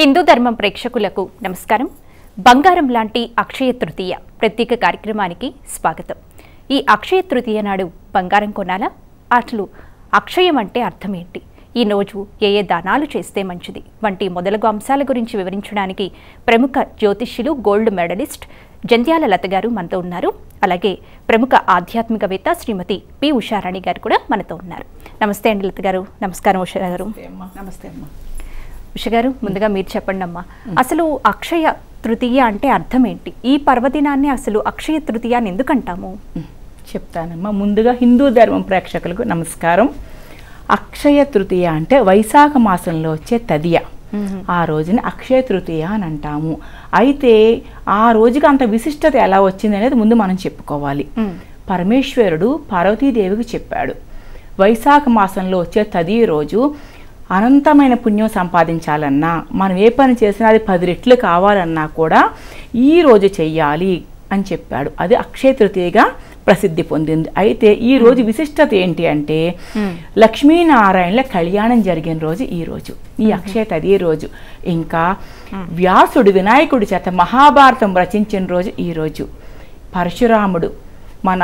హిందూ ధర్మం ప్రేక్షకులకు నమస్కారం. బంగారం లాంటి అక్షయ తృతీయ ప్రత్యేక కార్యక్రమానికి స్వాగతం. ఈ అక్షయ తృతీయ నాడు బంగారం కొనాలా? అసలు అక్షయం అంటే అర్థం ఏంటి? ఈ రోజు ఏ దానాలు చేస్తే మంచిది వంటి మొదలగు అంశాల గురించి వివరించడానికి ప్రముఖ జ్యోతిష్యులు, గోల్డ్ మెడలిస్ట్ జంధ్యాల లత గారు మనతో ఉన్నారు. అలాగే ప్రముఖ ఆధ్యాత్మికవేత్త శ్రీమతి పి ఉషారాణి గారు కూడా మనతో ఉన్నారు. నమస్తే అండి లత గారు. నమస్కారం ఉషా గారు. నమస్తే అమ్మ. ఉషా గారు, ముందుగా మీరు చెప్పండి అమ్మా, అసలు అక్షయ తృతీయ అంటే అర్థం ఏంటి? ఈ పర్వదినాన్ని అసలు అక్షయ తృతీయ అని ఎందుకు అంటాము? చెప్తానమ్మా. ముందుగా హిందూ ధర్మం ప్రేక్షకులకు నమస్కారం. అక్షయ తృతీయ అంటే వైశాఖ మాసంలో వచ్చే తదియ. ఆ రోజుని అక్షయ తృతీయ అని అంటాము. అయితే ఆ రోజుకి అంత విశిష్టత ఎలా వచ్చింది అనేది ముందు మనం చెప్పుకోవాలి. పరమేశ్వరుడు పార్వతీదేవికి చెప్పాడు, వైశాఖ మాసంలో వచ్చే తదియ రోజు అనంతమైన పుణ్యం సంపాదించాలన్నా, మనం ఏ పని చేసినా అది 10 రెట్లు కావాలన్నా కూడా ఈ రోజు చెయ్యాలి అని చెప్పాడు. అది అక్షయ తృతీయగా ప్రసిద్ధి పొందింది. అయితే ఈ రోజు విశిష్టత ఏంటి అంటే, లక్ష్మీనారాయణల కళ్యాణం జరిగిన రోజు ఈ రోజు, ఈ అక్షయ తదియ రోజు. ఇంకా వ్యాసుడు వినాయకుడి చేత మహాభారతం రచించిన రోజు ఈ రోజు. పరశురాముడు, మన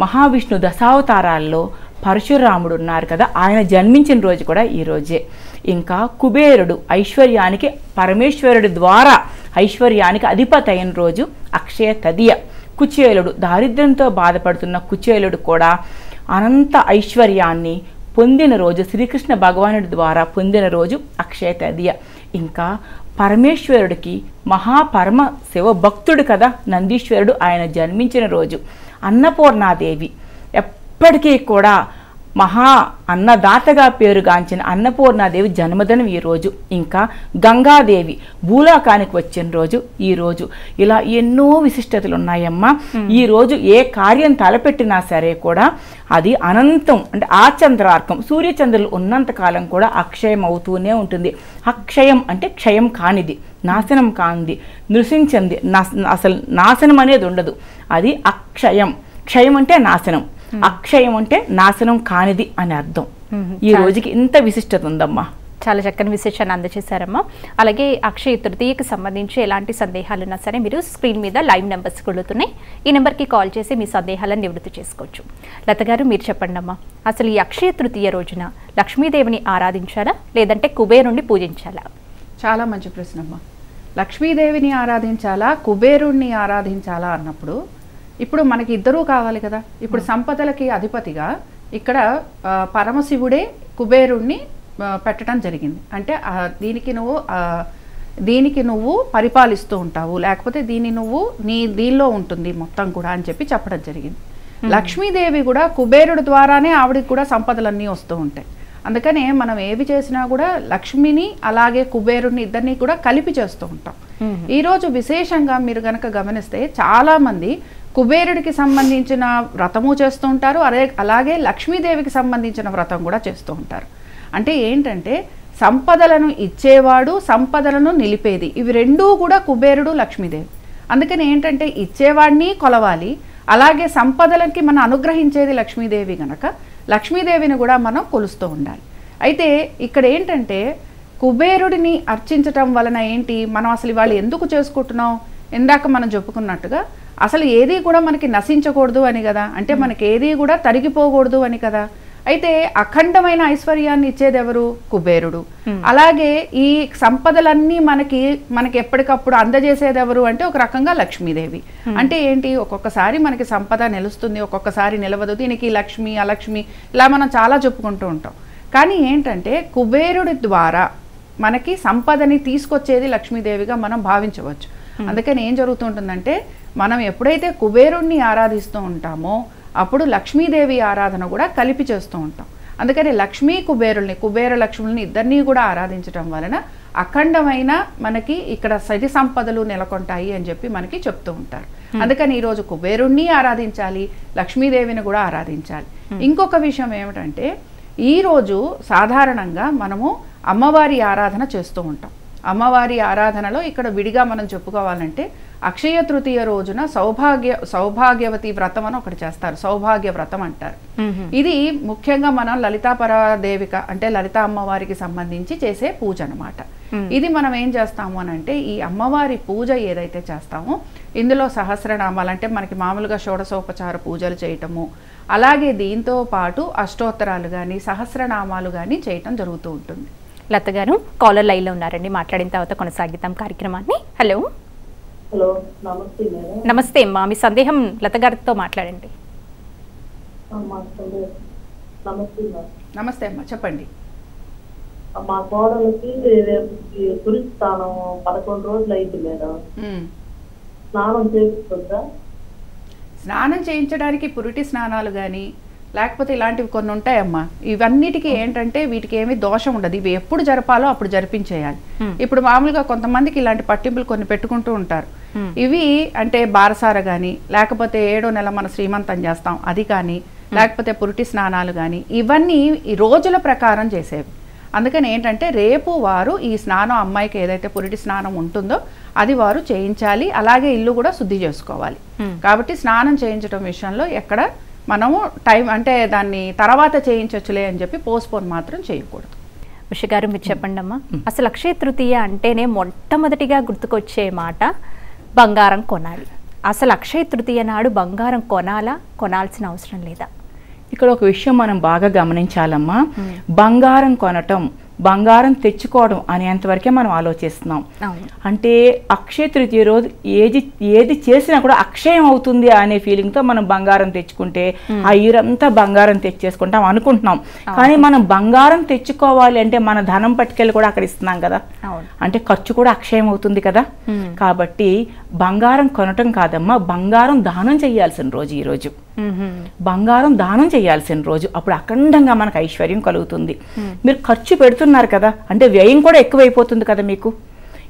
మహావిష్ణు దశావతారాల్లో పరశురాముడు ఉన్నారు కదా, ఆయన జన్మించిన రోజు కూడా ఈ రోజే. ఇంకా కుబేరుడు ఐశ్వర్యానికి, పరమేశ్వరుడి ద్వారా ఐశ్వర్యానికి అధిపతి అయిన రోజు అక్షయ తదియ. కుచేలుడు, దారిద్ర్యంతో బాధపడుతున్న కుచేలుడు కూడా అనంత ఐశ్వర్యాన్ని పొందిన రోజు, శ్రీకృష్ణ భగవానుడి ద్వారా పొందిన రోజు అక్షయ తదియ. ఇంకా పరమేశ్వరుడికి మహాపరమ శివ భక్తుడు కదా నందీశ్వరుడు, ఆయన జన్మించిన రోజు. అన్నపూర్ణాదేవి ఎప్పటికీ కూడా మహా అన్నదాతగా పేరుగాంచిన అన్నపూర్ణాదేవి జన్మదినం ఈ రోజు. ఇంకా గంగాదేవి భూలోకానికి వచ్చిన రోజు ఈ రోజు. ఇలా ఎన్నో విశిష్టతలు ఉన్నాయమ్మా. ఈ రోజు ఏ కార్యం తలపెట్టినా సరే కూడా అది అనంతం, అంటే ఆచంద్రార్కం, సూర్యచంద్రులు ఉన్నంతకాలం కూడా అక్షయం అవుతూనే ఉంటుంది. అక్షయం అంటే క్షయం కానిది, నాశనం కానిది, నృశించింది, అసలు నాశనం అనేది ఉండదు. అది అక్షయం. క్షయం అంటే నాశనం, అక్షయం అంటే నాశనం కానిది అని అర్థం. ఈ రోజుకి ఇంత విశిష్టత ఉందమ్మా. చాలా చక్కని విశేషాన్ని అందజేశారమ్మా. అలాగే అక్షయ తృతీయకు సంబంధించి ఎలాంటి సందేహాలు ఉన్నా సరే మీరు స్క్రీన్ మీద లైవ్ నెంబర్స్ కొడుతున్నాయి, ఈ నెంబర్కి కాల్ చేసి మీ సందేహాలను నివృత్తి చేసుకోవచ్చు. లత గారు, మీరు చెప్పండి అమ్మా, అసలు ఈ అక్షయ తృతీయ రోజున లక్ష్మీదేవిని ఆరాధించాలా లేదంటే కుబేరుణ్ణి పూజించాలా? చాలా మంచి ప్రశ్న అమ్మా. లక్ష్మీదేవిని ఆరాధించాలా కుబేరుణ్ణి ఆరాధించాలా అన్నప్పుడు, ఇప్పుడు మనకి ఇద్దరూ కావాలి కదా. ఇప్పుడు సంపదలకి అధిపతిగా ఇక్కడ పరమశివుడే కుబేరుణ్ణి పెట్టడం జరిగింది. అంటే దీనికి నువ్వు పరిపాలిస్తూ ఉంటావు, లేకపోతే నువ్వు దీనిలో ఉంటుంది మొత్తం కూడా అని చెప్పి చెప్పడం జరిగింది. లక్ష్మీదేవి కూడా కుబేరుడు ద్వారానే ఆవిడికి కూడా సంపదలన్నీ వస్తూ ఉంటాయి. అందుకనే మనం ఏవి చేసినా కూడా లక్ష్మిని అలాగే కుబేరుడిని ఇద్దరిని కూడా కలిపి చేస్తూ ఉంటాం. ఈరోజు విశేషంగా మీరు గనక గమనిస్తే చాలా మంది కుబేరుడికి సంబంధించిన వ్రతము చేస్తూ ఉంటారు, అలాగే లక్ష్మీదేవికి సంబంధించిన వ్రతం కూడా చేస్తూ ఉంటారు. అంటే ఏంటంటే సంపదలను ఇచ్చేవాడు, సంపదలను నిలిపేది, ఇవి రెండూ కూడా కుబేరుడు, లక్ష్మీదేవి. అందుకని ఏంటంటే ఇచ్చేవాడిని కొలవాలి, అలాగే సంపదలకి మనం అనుగ్రహించేది లక్ష్మీదేవి గనక లక్ష్మీదేవిని కూడా మనం కొలుస్తూ ఉండాలి. అయితే ఇక్కడ ఏంటంటే కుబేరుడిని అర్చించటం వలన ఏంటి, మనం అసలు ఇవాళ ఎందుకు చేసుకుంటున్నాం, ఇందాక మనం చెప్పుకున్నట్టుగా అసలు ఏది కూడా మనకి నశించకూడదు అని కదా, అంటే మనకి ఏది కూడా తరిగిపోకూడదు అని కదా. అయితే అఖండమైన ఐశ్వర్యాన్ని ఇచ్చేది ఎవరు? కుబేరుడు. అలాగే ఈ సంపదలన్నీ మనకి ఎప్పటికప్పుడు అందజేసేది ఎవరు అంటే ఒక రకంగా లక్ష్మీదేవి. అంటే ఏంటి, ఒక్కొక్కసారి మనకి సంపద నిలుస్తుంది, ఒక్కొక్కసారి నిలవదు. దీనికి లక్ష్మి, అలక్ష్మి ఇలా మనం చాలా చెప్పుకుంటూ ఉంటాం. కానీ ఏంటంటే కుబేరుడి ద్వారా మనకి సంపదని తీసుకొచ్చేది లక్ష్మీదేవిగా మనం భావించవచ్చు. అందుకని ఏం జరుగుతుంటుందంటే, మనం ఎప్పుడైతే కుబేరుణ్ణి ఆరాధిస్తూ ఉంటామో అప్పుడు లక్ష్మీదేవి ఆరాధన కూడా కలిపి చేస్తూ ఉంటాం. అందుకని లక్ష్మీ కుబేరుల్ని, కుబేర లక్ష్ముల్ని ఇద్దరినీ కూడా ఆరాధించడం వలన అఖండమైన మనకి ఇక్కడ సరి సంపదలు నెలకొంటాయి అని చెప్పి మనకి చెప్తూ ఉంటారు. అందుకని ఈరోజు కుబేరుణ్ణి ఆరాధించాలి, లక్ష్మీదేవిని కూడా ఆరాధించాలి. ఇంకొక విషయం ఏమిటంటే, ఈరోజు సాధారణంగా మనము అమ్మవారి ఆరాధన చేస్తూ ఉంటాం. అమ్మవారి ఆరాధనలో ఇక్కడ విడిగా మనం చెప్పుకోవాలంటే అక్షయ తృతీయ రోజున సౌభాగ్యవతి వ్రతం అని ఒకటి చేస్తారు, సౌభాగ్య వ్రతం అంటారు. ఇది ముఖ్యంగా మనం లలితాపరాదేవిక అంటే లలిత అమ్మవారికి సంబంధించి చేసే పూజ అన్నమాట. ఇది మనం ఏం చేస్తాము అని అంటే ఈ అమ్మవారి పూజ ఏదైతే చేస్తామో ఇందులో సహస్రనామాలు అంటే మనకి మామూలుగా షోడశోపచార పూజలు చేయటము, అలాగే దీంతో పాటు అష్టోత్తరాలు కానీ సహస్రనామాలు కానీ చేయటం జరుగుతూ ఉంటుంది. లత గారు కాలర్ లైన్లో ఉన్నారండి, మాట్లాడిన తర్వాత కొనసాగిద్దాం కార్యక్రమాన్ని. హలో. హలో, నమస్తే మేడం. నమస్తే అమ్మా, మీ సందేహం లత గారితో మాట్లాడండి. నమస్తే మేడం. నమస్తే అమ్మా, చెప్పండి. మా కోడలకి పురుష స్థానం 11 రోజులు అయింది మేడం. స్నానం చేస్తుందా? స్నానం చేయించడానికి పురిటి స్నానాలు కానీ లేకపోతే ఇలాంటివి కొన్ని ఉంటాయమ్మా. ఇవన్నిటికీ ఏంటంటే వీటికి ఏమీ దోషం ఉండదు. ఇవి ఎప్పుడు జరపాలో అప్పుడు జరిపించేయాలి. ఇప్పుడు మామూలుగా కొంతమందికి ఇలాంటి పట్టింపులు కొన్ని పెట్టుకుంటూ ఉంటారు. ఇవి అంటే బారసార కానీ లేకపోతే 7వ నెల మన శ్రీమంతం చేస్తాం అది కానీ లేకపోతే పురిటి స్నానాలు కానీ ఇవన్నీ ఈ రోజుల ప్రకారం చేసేవి. అందుకని ఏంటంటే రేపు వారు ఈ స్నానం అమ్మాయికి ఏదైతే పురిటి స్నానం ఉంటుందో అది వారు చేయించాలి. అలాగే ఇల్లు కూడా శుద్ధి చేసుకోవాలి. కాబట్టి స్నానం చేయించడం విషయంలో ఎక్కడ మనము టైం అంటే దాన్ని తర్వాత చేయించవచ్చులే అని చెప్పి పోస్ట్పోన్ మాత్రం చేయకూడదు. ఉష గారు మీరు చెప్పండి అమ్మా, అసలు అక్షయ తృతీయ అంటేనే మొట్టమొదటిగా గుర్తుకొచ్చే మాట బంగారం కొనాలి. అసలు అక్షయ తృతీయ నాడు బంగారం కొనాలా, కొనాల్సిన అవసరం లేదా? ఇక్కడ ఒక విషయం మనం బాగా గమనించాలమ్మా. బంగారం కొనటం, బంగారం తెచ్చుకోవడం అనేంతవరకే మనం ఆలోచిస్తున్నాం. అంటే అక్షయ తృతీయ రోజు ఏది చేసినా కూడా అక్షయం అవుతుంది అనే ఫీలింగ్తో మనం బంగారం తెచ్చుకుంటే ఆ ఇయరంతా బంగారం తెచ్చేసుకుంటాం అనుకుంటున్నాం. కానీ మనం బంగారం తెచ్చుకోవాలి అంటే మన ధనం పట్టుకెళ్ళి కూడా అక్కడ ఇస్తున్నాం కదా, అంటే ఖర్చు కూడా అక్షయం అవుతుంది కదా. కాబట్టి బంగారం కొనటం కాదమ్మా, బంగారం దానం చేయాల్సిన రోజు ఈరోజు. బంగారం దానం చేయాల్సిన రోజు. అప్పుడు అఖండంగా మనకు ఐశ్వర్యం కలుగుతుంది. మీరు ఖర్చు పెడుతున్నారు కదా, అంటే వ్యయం కూడా ఎక్కువైపోతుంది కదా మీకు.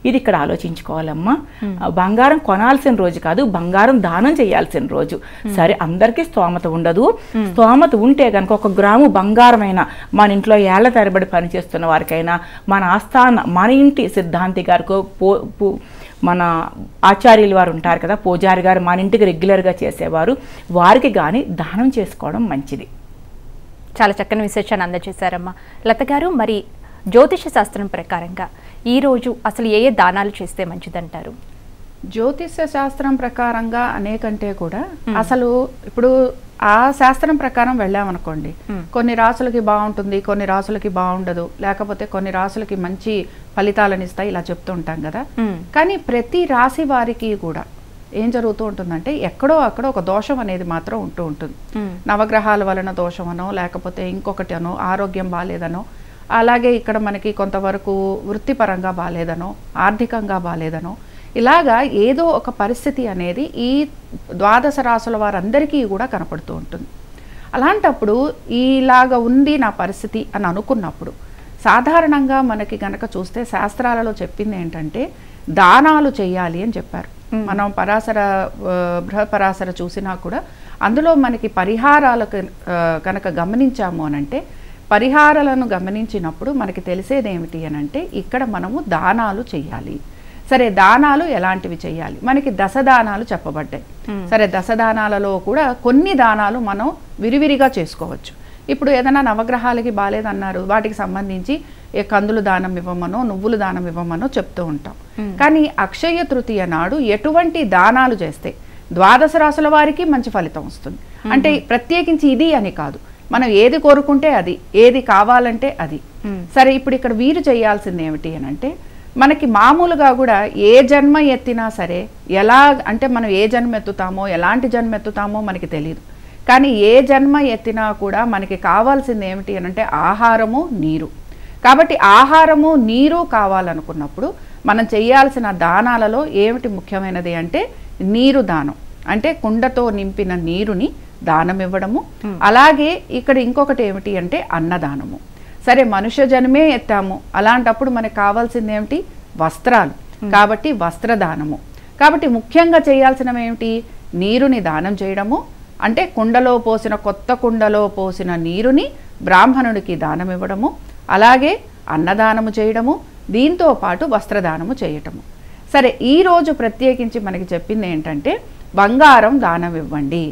ఇది ఇక్కడ ఆలోచించుకోవాలమ్మా. బంగారం కొనాల్సిన రోజు కాదు, బంగారం దానం చేయాల్సిన రోజు. సరే, అందరికీ స్తోమత ఉండదు. స్తోమత ఉంటే కనుక 1 గ్రాము బంగారమైనా మన ఇంట్లో ఏళ్ల తరబడి పనిచేస్తున్న వారికైనా, మన ఆస్థాన మన ఇంటి సిద్ధాంతి గారికో మన ఆచార్యులు వారు ఉంటారు కదా, పూజారి గారు మన ఇంటికి రెగ్యులర్గా చేసేవారు, వారికి కానీ దానం చేసుకోవడం మంచిది. చాలా చక్కని విశేషాన్ని అందజేశారమ్మా. లత గారు, మరి జ్యోతిష శాస్త్రం ప్రకారంగా ఈరోజు అసలు ఏ దానాలు చేస్తే మంచిదంటారు? జ్యోతిష శాస్త్రం ప్రకారంగా అనేకంటే కూడా అసలు ఇప్పుడు ఆ శాస్త్రం ప్రకారం వెళ్ళామనుకోండి, కొన్ని రాసులకి బాగుంటుంది, కొన్ని రాసులకి బాగుండదు, లేకపోతే కొన్ని రాసులకి మంచి ఫలితాలను ఇస్తాయి, ఇలా చెప్తూ ఉంటాం కదా. కానీ ప్రతి రాశి వారికి కూడా ఏం జరుగుతూ ఉంటుందంటే ఎక్కడో అక్కడ ఒక దోషం అనేది మాత్రం ఉంటూ ఉంటుంది. నవగ్రహాల వలన దోషమనో లేకపోతే ఇంకొకటి అనో, ఆరోగ్యం బాగాలేదనో, అలాగే ఇక్కడ మనకి కొంతవరకు వృత్తిపరంగా బాగాలేదనో, ఆర్థికంగా బాగాలేదనో, ఇలాగా ఏదో ఒక పరిస్థితి అనేది ఈ 12 రాసుల వారందరికీ కూడా కనపడుతూ ఉంటుంది. అలాంటప్పుడు ఇలాగా ఉంది నా పరిస్థితి అని అనుకున్నప్పుడు సాధారణంగా మనకి గనక చూస్తే శాస్త్రాలలో చెప్పింది ఏంటంటే దానాలు చేయాలి అని చెప్పారు. మనం బృహపరాశర చూసినా కూడా అందులో మనకి పరిహారాలకు కనుక గమనించాము అనంటే, పరిహారాలను గమనించినప్పుడు మనకి తెలిసేది ఏమిటి అనంటే ఇక్కడ మనము దానాలు చేయాలి. సరే, దానాలు ఎలాంటివి చేయాలి? మనకి దశదానాలు చెప్పబడ్డాయి. సరే, దశదానాలలో కూడా కొన్ని దానాలు మనం విరివిరిగా చేసుకోవచ్చు. ఇప్పుడు ఏదైనా నవగ్రహాలకి బాలేదన్నారు, వాటికి సంబంధించి కందులు దానం ఇవ్వమనో, నువ్వులు దానం ఇవ్వమనో చెప్తూ ఉంటాం. కానీ అక్షయ తృతీయ నాడు ఎటువంటి దానాలు చేస్తే 12 రాసుల వారికి మంచి ఫలితం వస్తుంది. అంటే ప్రత్యేకించి ఇది అని కాదు, మనం ఏది కోరుకుంటే అది, ఏది కావాలంటే అది. సరే, ఇప్పుడు ఇక్కడ వీరు చేయాల్సింది ఏమిటి అని అంటే, మనకి మామూలుగా కూడా ఏ జన్మ ఎత్తినా సరే, ఎలా అంటే మనం ఏ జన్మ ఎత్తుతామో, ఎలాంటి జన్మ ఎత్తుతామో మనకి తెలియదు. కానీ ఏ జన్మ ఎత్తినా కూడా మనకి కావాల్సింది ఏమిటి అని అంటే ఆహారము, నీరు. కాబట్టి ఆహారము, నీరు కావాలనుకున్నప్పుడు మనం చేయాల్సిన దానాలలో ఏమిటి ముఖ్యమైనది అంటే నీరు దానం. అంటే కుండతో నింపిన నీరుని దానం ఇవ్వడము. అలాగే ఇక్కడ ఇంకొకటి ఏమిటి అంటే అన్నదానము. సరే, మనుష్య జన్మే ఎత్తాము, అలాంటప్పుడు మనకు కావాల్సింది ఏమిటి? వస్త్రాలు. కాబట్టి వస్త్రదానము. కాబట్టి ముఖ్యంగా చేయాల్సినవి ఏమిటి? నీరుని దానం చేయడము. అంటే కుండలో పోసిన, కొత్త కుండలో పోసిన నీరుని బ్రాహ్మణుడికి దానం ఇవ్వడము, అలాగే అన్నదానము చేయడము, దీంతో పాటు వస్త్రదానము చేయటము. సరే, ఈరోజు ప్రత్యేకించి మనకి చెప్పింది ఏంటంటే బంగారం దానం ఇవ్వండి.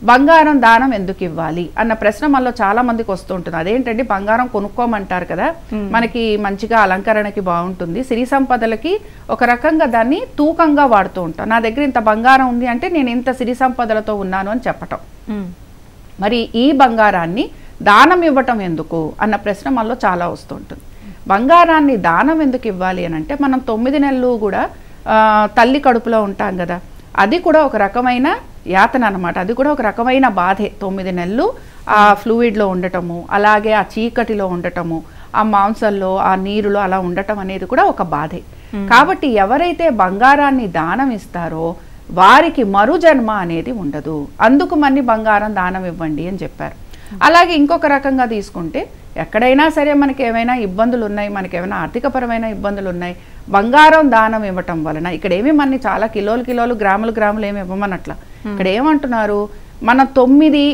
బంగారం దానం ఎందుకు ఇవ్వాలి అన్న ప్రశ్న మనలో చాలా మందికి వస్తూ ఉంటుంది. అదేంటంటే బంగారం కొనుక్కోమంటారు కదా, మనకి మంచిగా అలంకరణకి బాగుంటుంది, సిరి సంపదలకి ఒక రకంగా దాన్ని తూకంగా వాడుతూ ఉంటాం. నా దగ్గర ఇంత బంగారం ఉంది అంటే నేను ఇంత సిరి సంపదలతో ఉన్నాను అని చెప్పటం. మరి ఈ బంగారాన్ని దానం ఇవ్వటం ఎందుకు అన్న ప్రశ్న మనలో చాలా వస్తూ ఉంటుంది. బంగారాన్ని దానం ఎందుకు ఇవ్వాలి అని అంటే, మనం 9 నెలలు కూడా తల్లి కడుపులో ఉంటాం కదా, అది కూడా ఒక రకమైన యాతన అనమాట. అది కూడా ఒక రకమైన బాధే. 9 నెలలు ఆ ఫ్లూయిడ్లో ఉండటము, అలాగే ఆ చీకటిలో ఉండటము, ఆ మాంసంలో ఆ నీరులో అలా ఉండటం అనేది కూడా ఒక బాధే. కాబట్టి ఎవరైతే బంగారాన్ని దానం ఇస్తారో వారికి మరు జన్మ అనేది ఉండదు. అందుకు మన్ని బంగారం దానం ఇవ్వండి అని చెప్పారు. అలాగే ఇంకొక రకంగా తీసుకుంటే, ఎక్కడైనా సరే మనకి ఏమైనా ఇబ్బందులు ఉన్నాయి, మనకి ఏమైనా ఆర్థికపరమైన ఇబ్బందులు ఉన్నాయి, బంగారం దానం ఇవ్వటం వలన ఇక్కడ ఏమి మనని చాలా కిలోలు గ్రాములు ఏమి ఇవ్వమనట్ల. ఇక్కడ ఏమంటున్నారు, మన 9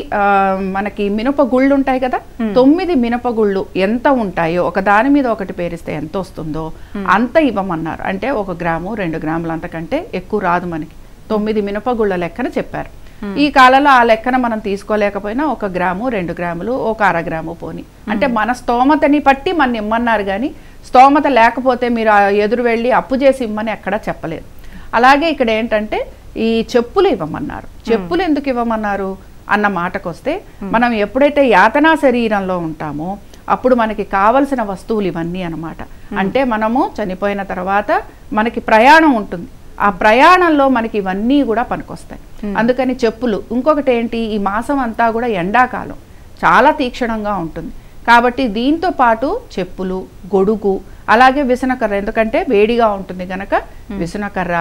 మనకి మినపగుళ్ళు ఉంటాయి కదా, 9 మినపగుళ్ళు ఎంత ఉంటాయో ఒక దాని మీద ఒకటి పేరిస్తే ఎంత వస్తుందో అంత ఇవ్వమన్నారు. అంటే 1 గ్రాము 2 గ్రాములు అంతకంటే ఎక్కువ రాదు మనకి. 9 మినపగుళ్ళ లెక్కన చెప్పారు. ఈ కాలంలో ఆ లెక్కన మనం తీసుకోలేకపోయినా 1 గ్రాము 2 గ్రాములు 1 అర గ్రాము పోని, అంటే మన స్తోమతని పట్టి మన ఇమ్మన్నారు. కానీ స్తోమత లేకపోతే మీరు ఎదురు వెళ్ళి అప్పు చేసి ఇమ్మని ఎక్కడా చెప్పలేదు. అలాగే ఇక్కడ ఏంటంటే ఈ చెప్పులు ఇవ్వమన్నారు. చెప్పులు ఎందుకు ఇవ్వమన్నారు అన్న మాటకు వస్తే, మనం ఎప్పుడైతే యాతనా శరీరంలో ఉంటామో అప్పుడు మనకి కావలసిన వస్తువులు ఇవన్నీ అన్నమాట. అంటే మనము చనిపోయిన తర్వాత మనకి ప్రయాణం ఉంటుంది, ఆ ప్రయాణంలో మనకి ఇవన్నీ కూడా పనికొస్తాయి. అందుకని చెప్పులు. ఇంకొకటి ఏంటి, ఈ మాసం అంతా కూడా ఎండాకాలం చాలా తీక్షణంగా ఉంటుంది కాబట్టి దీంతో పాటు చెప్పులు, గొడుగు, అలాగే విసనకర్ర, ఎందుకంటే వేడిగా ఉంటుంది కనుక విసనకర్ర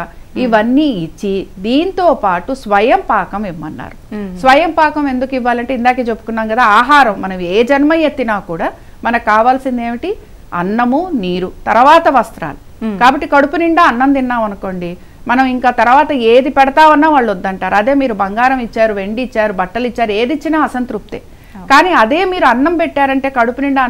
ఇవన్నీ ఇచ్చి దీంతో పాటు స్వయం పాకం ఇవ్వమన్నారు. స్వయం పాకం ఎందుకు ఇవ్వాలంటే, ఇందాకే చెప్పుకున్నాం కదా, ఆహారం మనం ఏ జన్మ ఎత్తినా కూడా మనకు కావాల్సింది ఏమిటి, అన్నము, నీరు, తర్వాత వస్త్రాలు. కాబట్టి కడుపు నిండా అన్నం తిన్నాం అనుకోండి, మనం ఇంకా తర్వాత ఏది పెడతామన్నా వాళ్ళు వద్దంటారు. అదే మీరు బంగారం ఇచ్చారు, వెండి ఇచ్చారు, బట్టలు ఇచ్చారు, ఏది ఇచ్చినా అసంతృప్తే. కానీ అదే మీరు అన్నం పెట్టారంటే, కడుపు నిండా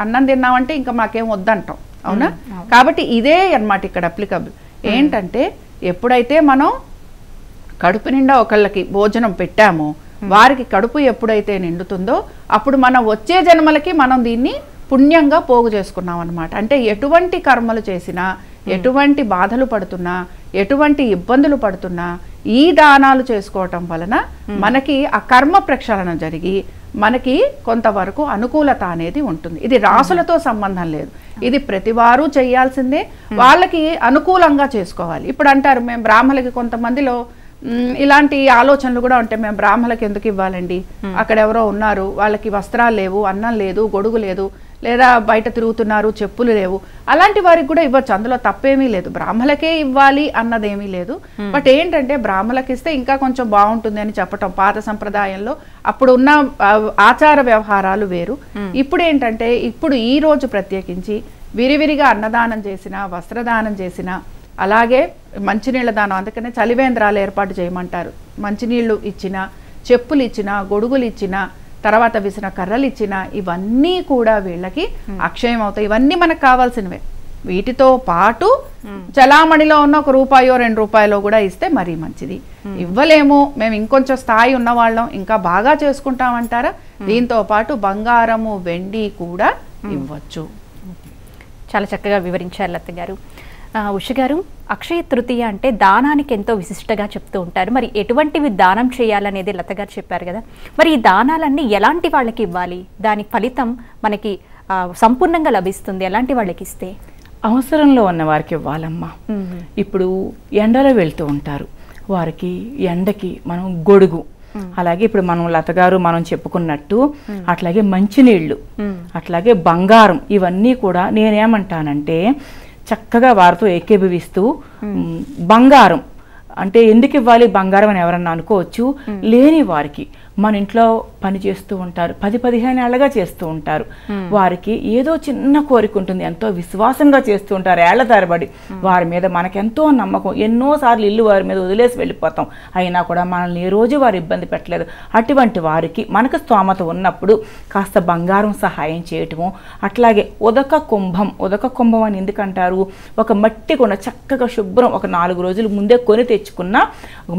అన్నం తిన్నామంటే ఇంకా మాకేం వద్దంటాం, అవునా? కాబట్టి ఇదే అన్నమాట ఇక్కడ అప్లికబుల్. ఏంటంటే ఎప్పుడైతే మనం కడుపు నిండా ఒకళ్ళకి భోజనం పెట్టామో వారికి కడుపు ఎప్పుడైతే నిండుతుందో అప్పుడు మనం వచ్చే జన్మలకి మనం దీన్ని పుణ్యంగా పోగు చేసుకున్నాం అన్నమాట. అంటే ఎటువంటి కర్మలు చేసినా, ఎటువంటి బాధలు పడుతున్నా, ఎటువంటి ఇబ్బందులు పడుతున్నా ఈ దానాలు చేసుకోవటం వలన మనకి ఆ కర్మ ప్రక్షాళన జరిగి మనకి కొంతవరకు అనుకూలత అనేది ఉంటుంది. ఇది రాసులతో సంబంధం లేదు, ఇది ప్రతివారు చేయాల్సిందే, వాళ్ళకి అనుకూలంగా చేసుకోవాలి. ఇప్పుడు అంటారు మేము బ్రాహ్మణులకి, కొంతమందిలో ఇలాంటి ఆలోచనలు కూడా ఉంటాయి, మేము బ్రాహ్మణులకి ఎందుకు ఇవ్వాలండి, అక్కడ ఎవరో ఉన్నారు, వాళ్ళకి వస్త్రాలు లేవు, అన్నం లేదు, గొడుగు లేదు, లేదా బయట తిరుగుతున్నారు, చెప్పులు లేవు, అలాంటి వారికి కూడా ఇవ్వచ్చు, అందులో తప్పేమీ లేదు. బ్రాహ్మణులకే ఇవ్వాలి అన్నదేమీ లేదు. బట్ ఏంటంటే బ్రాహ్మణులకి ఇస్తే ఇంకా కొంచెం బాగుంటుంది అని చెప్పటం పాత సంప్రదాయంలో. అప్పుడు ఉన్న ఆచార వ్యవహారాలు వేరు. ఇప్పుడు ఏంటంటే, ఇప్పుడు ఈ రోజు ప్రత్యేకించి విరివిరిగా అన్నదానం చేసిన, వస్త్రదానం చేసిన, అలాగే మంచినీళ్ళ దానం, అందుకనే చలివేంద్రాలు ఏర్పాటు చేయమంటారు. మంచినీళ్ళు ఇచ్చిన, చెప్పులు ఇచ్చిన, గొడుగులు ఇచ్చిన, తర్వాత విసిన కర్రలు ఇచ్చిన, ఇవన్నీ కూడా వీళ్ళకి అక్షయం అవుతాయి. ఇవన్నీ మనకు కావాల్సినవే. వీటితో పాటు చలామణిలో ఉన్న 1 రూపాయో 2 రూపాయలో కూడా ఇస్తే మరీ మంచిది. ఇవ్వలేము, మేము ఇంకొంచెం స్థాయి ఉన్న వాళ్ళం, ఇంకా బాగా చేసుకుంటామంటారా, దీంతో పాటు బంగారము, వెండి కూడా ఇవ్వచ్చు. చాలా చక్కగా వివరించారు లత గారు. ఉష గారు, అక్షయ తృతీయ అంటే దానానికి ఎంతో విశిష్టగా చెప్తూ ఉంటారు. మరి ఎటువంటివి దానం చేయాలనేది లత గారు చెప్పారు కదా, మరి ఈ దానాలన్నీ ఎలాంటి వాళ్ళకి ఇవ్వాలి, దాని ఫలితం మనకి సంపూర్ణంగా లభిస్తుంది, ఎలాంటి వాళ్ళకి ఇస్తే? అవసరంలో ఉన్న వారికి ఇవ్వాలమ్మా. ఇప్పుడు ఎండలో వెళ్తూ ఉంటారు, వారికి ఎండకి మనం గొడుగు, అలాగే ఇప్పుడు మనం లతగారు మనం చెప్పుకున్నట్టు అట్లాగే మంచినీళ్ళు, అట్లాగే బంగారం, ఇవన్నీ కూడా నేనేమంటానంటే చక్కగా వారితో ఏకీభవిస్తూ బంగారం అంటే ఎందుకు ఇవ్వాలి బంగారం అని ఎవరన్నా అనుకోవచ్చు. లేని వారికి మన ఇంట్లో పని చేస్తూ ఉంటారు, 10-15 ఏళ్ళగా చేస్తూ ఉంటారు, వారికి ఏదో చిన్న కోరిక ఉంటుంది, ఎంతో విశ్వాసంగా చేస్తూ ఉంటారు ఏళ్ల తరబడి, వారి మీద మనకెంతో నమ్మకం, ఎన్నోసార్లు ఇల్లు వారి మీద వదిలేసి వెళ్ళిపోతాం, అయినా కూడా మనల్ని ఏ రోజు వారు ఇబ్బంది పెట్టలేదు. అటువంటి వారికి మనకు స్తోమత ఉన్నప్పుడు కాస్త బంగారం సహాయం చేయటము. అట్లాగే ఉదక కుంభం అని ఎందుకంటారు, ఒక మట్టి కుండ చక్కగా శుభ్రం ఒక 4 రోజులు ముందే కొని తెచ్చుకోవాలి. తెచ్చుకున్న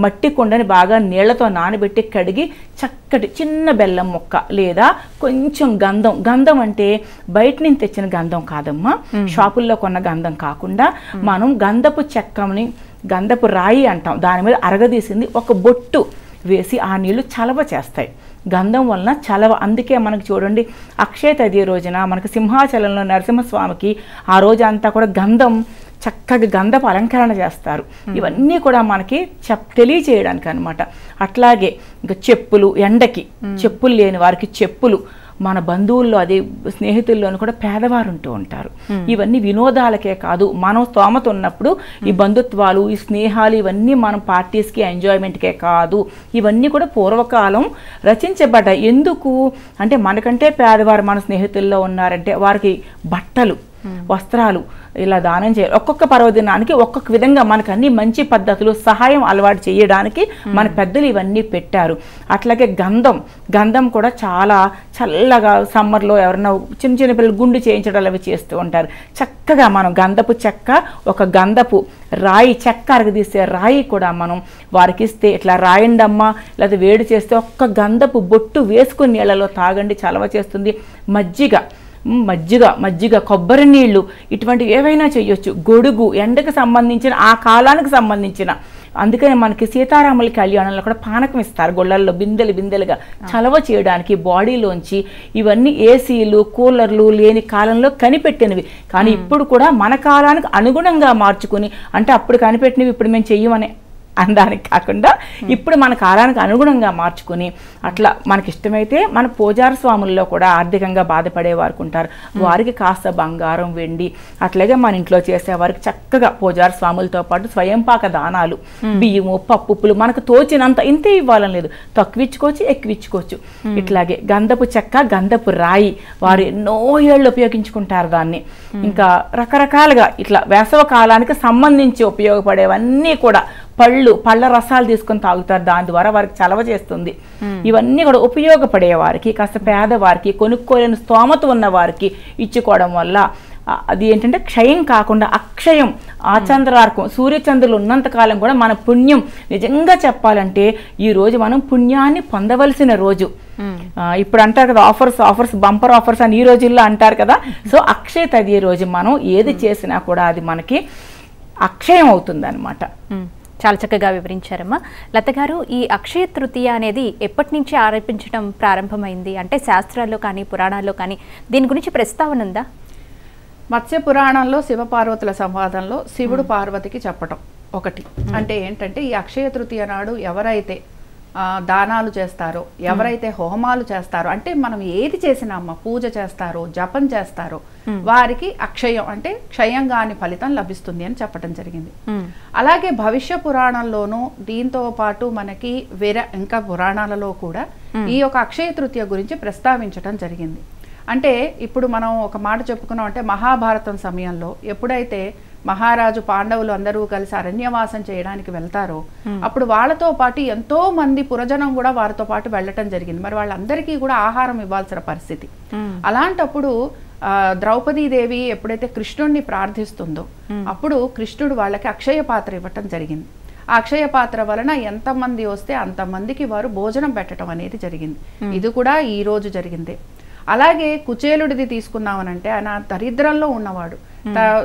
మట్టి కుండని బాగా నీళ్లతో నానబెట్టి కడిగి చక్కటి చిన్న బెల్లం ముక్క లేదా కొంచెం గంధం అంటే బయట నుంచి తెచ్చిన గంధం కాదమ్మా, షాపుల్లో కొన్న గంధం కాకుండా మనం గంధపు చెక్కని గంధపు రాయి అంటాం, దాని మీద అరగదీసింది ఒక బొట్టు వేసి ఆ నీళ్లు చలవ చేస్తాయి. గంధం వలన చలవ. అందుకే మనకు చూడండి అక్షయ తదియ రోజున మనకు సింహాచలంలో నరసింహస్వామికి ఆ రోజు అంతా కూడా చక్కగా గంధపు అలంకరణ చేస్తారు. ఇవన్నీ కూడా మనకి తెలియచేయడానికి అనమాట. అట్లాగే ఇంకా చెప్పులు, ఎండకి చెప్పులు లేని వారికి చెప్పులు, మన బంధువుల్లో అదే స్నేహితుల్లోనూ కూడా పేదవారు ఉంటూ ఉంటారు. ఇవన్నీ వినోదాలకే కాదు, మనం స్తోమత ఉన్నప్పుడు ఈ బంధుత్వాలు, ఈ స్నేహాలు ఇవన్నీ మనం పార్టీస్కి ఎంజాయ్మెంట్కే కాదు, ఇవన్నీ కూడా పూర్వకాలం రచించబడ్డాయి. ఎందుకు అంటే మనకంటే పేదవారు మన స్నేహితుల్లో ఉన్నారంటే వారికి బట్టలు, వస్త్రాలు ఇలా దానం చేయాలి. ఒక్కొక్క పర్వదినానికి ఒక్కొక్క విధంగా మనకు అన్ని మంచి పద్ధతులు సహాయం అలవాటు చేయడానికి మన పెద్దలు ఇవన్నీ పెట్టారు. అట్లాగే గంధం కూడా చాలా చల్లగా సమ్మర్లో ఎవరైనా చిన్న పిల్లలు గుండు చేయించడం అవి చేస్తూ ఉంటారు. చక్కగా మనం గంధపు చెక్క, ఒక గంధపు రాయి, చెక్క అరగదీసే రాయి కూడా మనం వారికి ఇస్తే ఇట్లా రాయండమ్మా, లేదా వేడి చేస్తే ఒక్క గంధపు బొట్టు వేసుకుని నీళ్ళలో తాగండి, చలవ చేస్తుంది. మజ్జిగ, కొబ్బరి నీళ్లు, ఇటువంటివి ఏవైనా చేయొచ్చు. గొడుగు, ఎండకు సంబంధించిన ఆ కాలానికి సంబంధించిన. అందుకని మనకి సీతారాముల కళ్యాణంలో కూడా పానకం ఇస్తారు, గొళ్ళల్లో బిందెలుగా చలవ చేయడానికి బాడీలోంచి. ఇవన్నీ ఏసీలు, కూలర్లు లేని కాలంలో కనిపెట్టినవి, కానీ ఇప్పుడు కూడా మన కాలానికి అనుగుణంగా మార్చుకుని, అంటే అప్పుడు కనిపెట్టినవి ఇప్పుడు మేము చెయ్యమని అనడానికి కాకుండా ఇప్పుడు మన కాలానికి అనుగుణంగా మార్చుకుని అట్లా మనకి ఇష్టమైతే మన పూజారి స్వాముల్లో కూడా ఆర్థికంగా బాధపడే వారికి ఉంటారు, వారికి కాస్త బంగారం, వెండి, అట్లాగే మన ఇంట్లో చేసే వారికి చక్కగా పూజారి స్వాములతో పాటు స్వయంపాక దానాలు, బియ్యము, పప్పులు మనకు తోచినంత ఇంతే ఇవ్వాలని లేదు, తక్కువిచ్చుకోవచ్చు, ఎక్కువిచ్చుకోవచ్చు. ఇట్లాగే గంధపు చెక్క, గంధపు రాయి వారు ఎన్నో ఏళ్ళు ఉపయోగించుకుంటారు దాన్ని. ఇంకా రకరకాలుగా ఇట్లా వేసవ కాలానికి సంబంధించి ఉపయోగపడేవన్నీ కూడా పళ్ళ రసాలు తీసుకొని తాగుతారు, దాని ద్వారా వారికి చలవ చేస్తుంది. ఇవన్నీ కూడా ఉపయోగపడే వారికి, కాస్త పేదవారికి, కొనుక్కోలేని స్తోమత ఉన్న వారికి ఇచ్చుకోవడం వల్ల అది ఏంటంటే క్షయం కాకుండా అక్షయం, ఆచంద్రార్కం, సూర్యచంద్రులు ఉన్నంతకాలం కూడా మన పుణ్యం. నిజంగా చెప్పాలంటే ఈ రోజు మనం పుణ్యాన్ని పొందవలసిన రోజు. ఇప్పుడు అంటారు కదా ఆఫర్స్ బంపర్ ఆఫర్స్ అని ఈ రోజుల్లో అంటారు కదా. సో అక్షయ తదియ రోజు మనం ఏది చేసినా కూడా అది మనకి అక్షయం అవుతుంది అనమాట. చాలా చక్కగా వివరించారమ్మా. లత గారు, ఈ అక్షయ తృతీయ అనేది ఎప్పటి నుంచి ఆరోపించడం ప్రారంభమైంది? అంటే శాస్త్రాల్లో కానీ పురాణాల్లో కానీ దీని గురించి ప్రస్తావన ఉందా? మత్స్య పురాణంలో శివపార్వతుల సంవాదంలో శివుడు పార్వతికి చెప్పటం ఒకటి. అంటే ఏంటంటే ఈ అక్షయ తృతీయ నాడు ఎవరైతే దానాలు చేస్తారో, ఎవరైతే హోమాలు చేస్తారో, అంటే మనం ఏది చేసినా అమ్మ పూజ చేస్తారో, జపం చేస్తారో వారికి అక్షయం అంటే క్షయం కాని ఫలితం లభిస్తుంది అని చెప్పడం జరిగింది. అలాగే భవిష్య పురాణంలోనూ దీంతో పాటు మనకి ఇంకా పురాణాలలో కూడా ఈ యొక్క అక్షయ తృతీయ గురించి ప్రస్తావించడం జరిగింది. అంటే ఇప్పుడు మనం ఒక మాట చెప్పుకున్నాం, అంటే మహాభారతం సమయంలో ఎప్పుడైతే మహారాజు పాండవులు అందరూ కలిసి అరణ్యవాసం చేయడానికి వెళ్తారో అప్పుడు వాళ్ళతో పాటు ఎంతో మంది పురజనం కూడా వారితో పాటు వెళ్ళటం జరిగింది. మరి వాళ్ళందరికీ కూడా ఆహారం ఇవ్వాల్సిన పరిస్థితి. అలాంటప్పుడు ద్రౌపదీదేవి ఎప్పుడైతే కృష్ణుడిని ప్రార్థిస్తుందో అప్పుడు కృష్ణుడు వాళ్ళకి అక్షయ పాత్ర ఇవ్వటం జరిగింది. ఆ అక్షయ పాత్ర వలన ఎంతమంది వస్తే అంతమందికి వారు భోజనం పెట్టడం అనేది జరిగింది. ఇది కూడా ఈ రోజు జరిగిందే. అలాగే కుచేలుడిది తీసుకున్నామనంటే ఆయన దరిద్రంలో ఉన్నవాడు.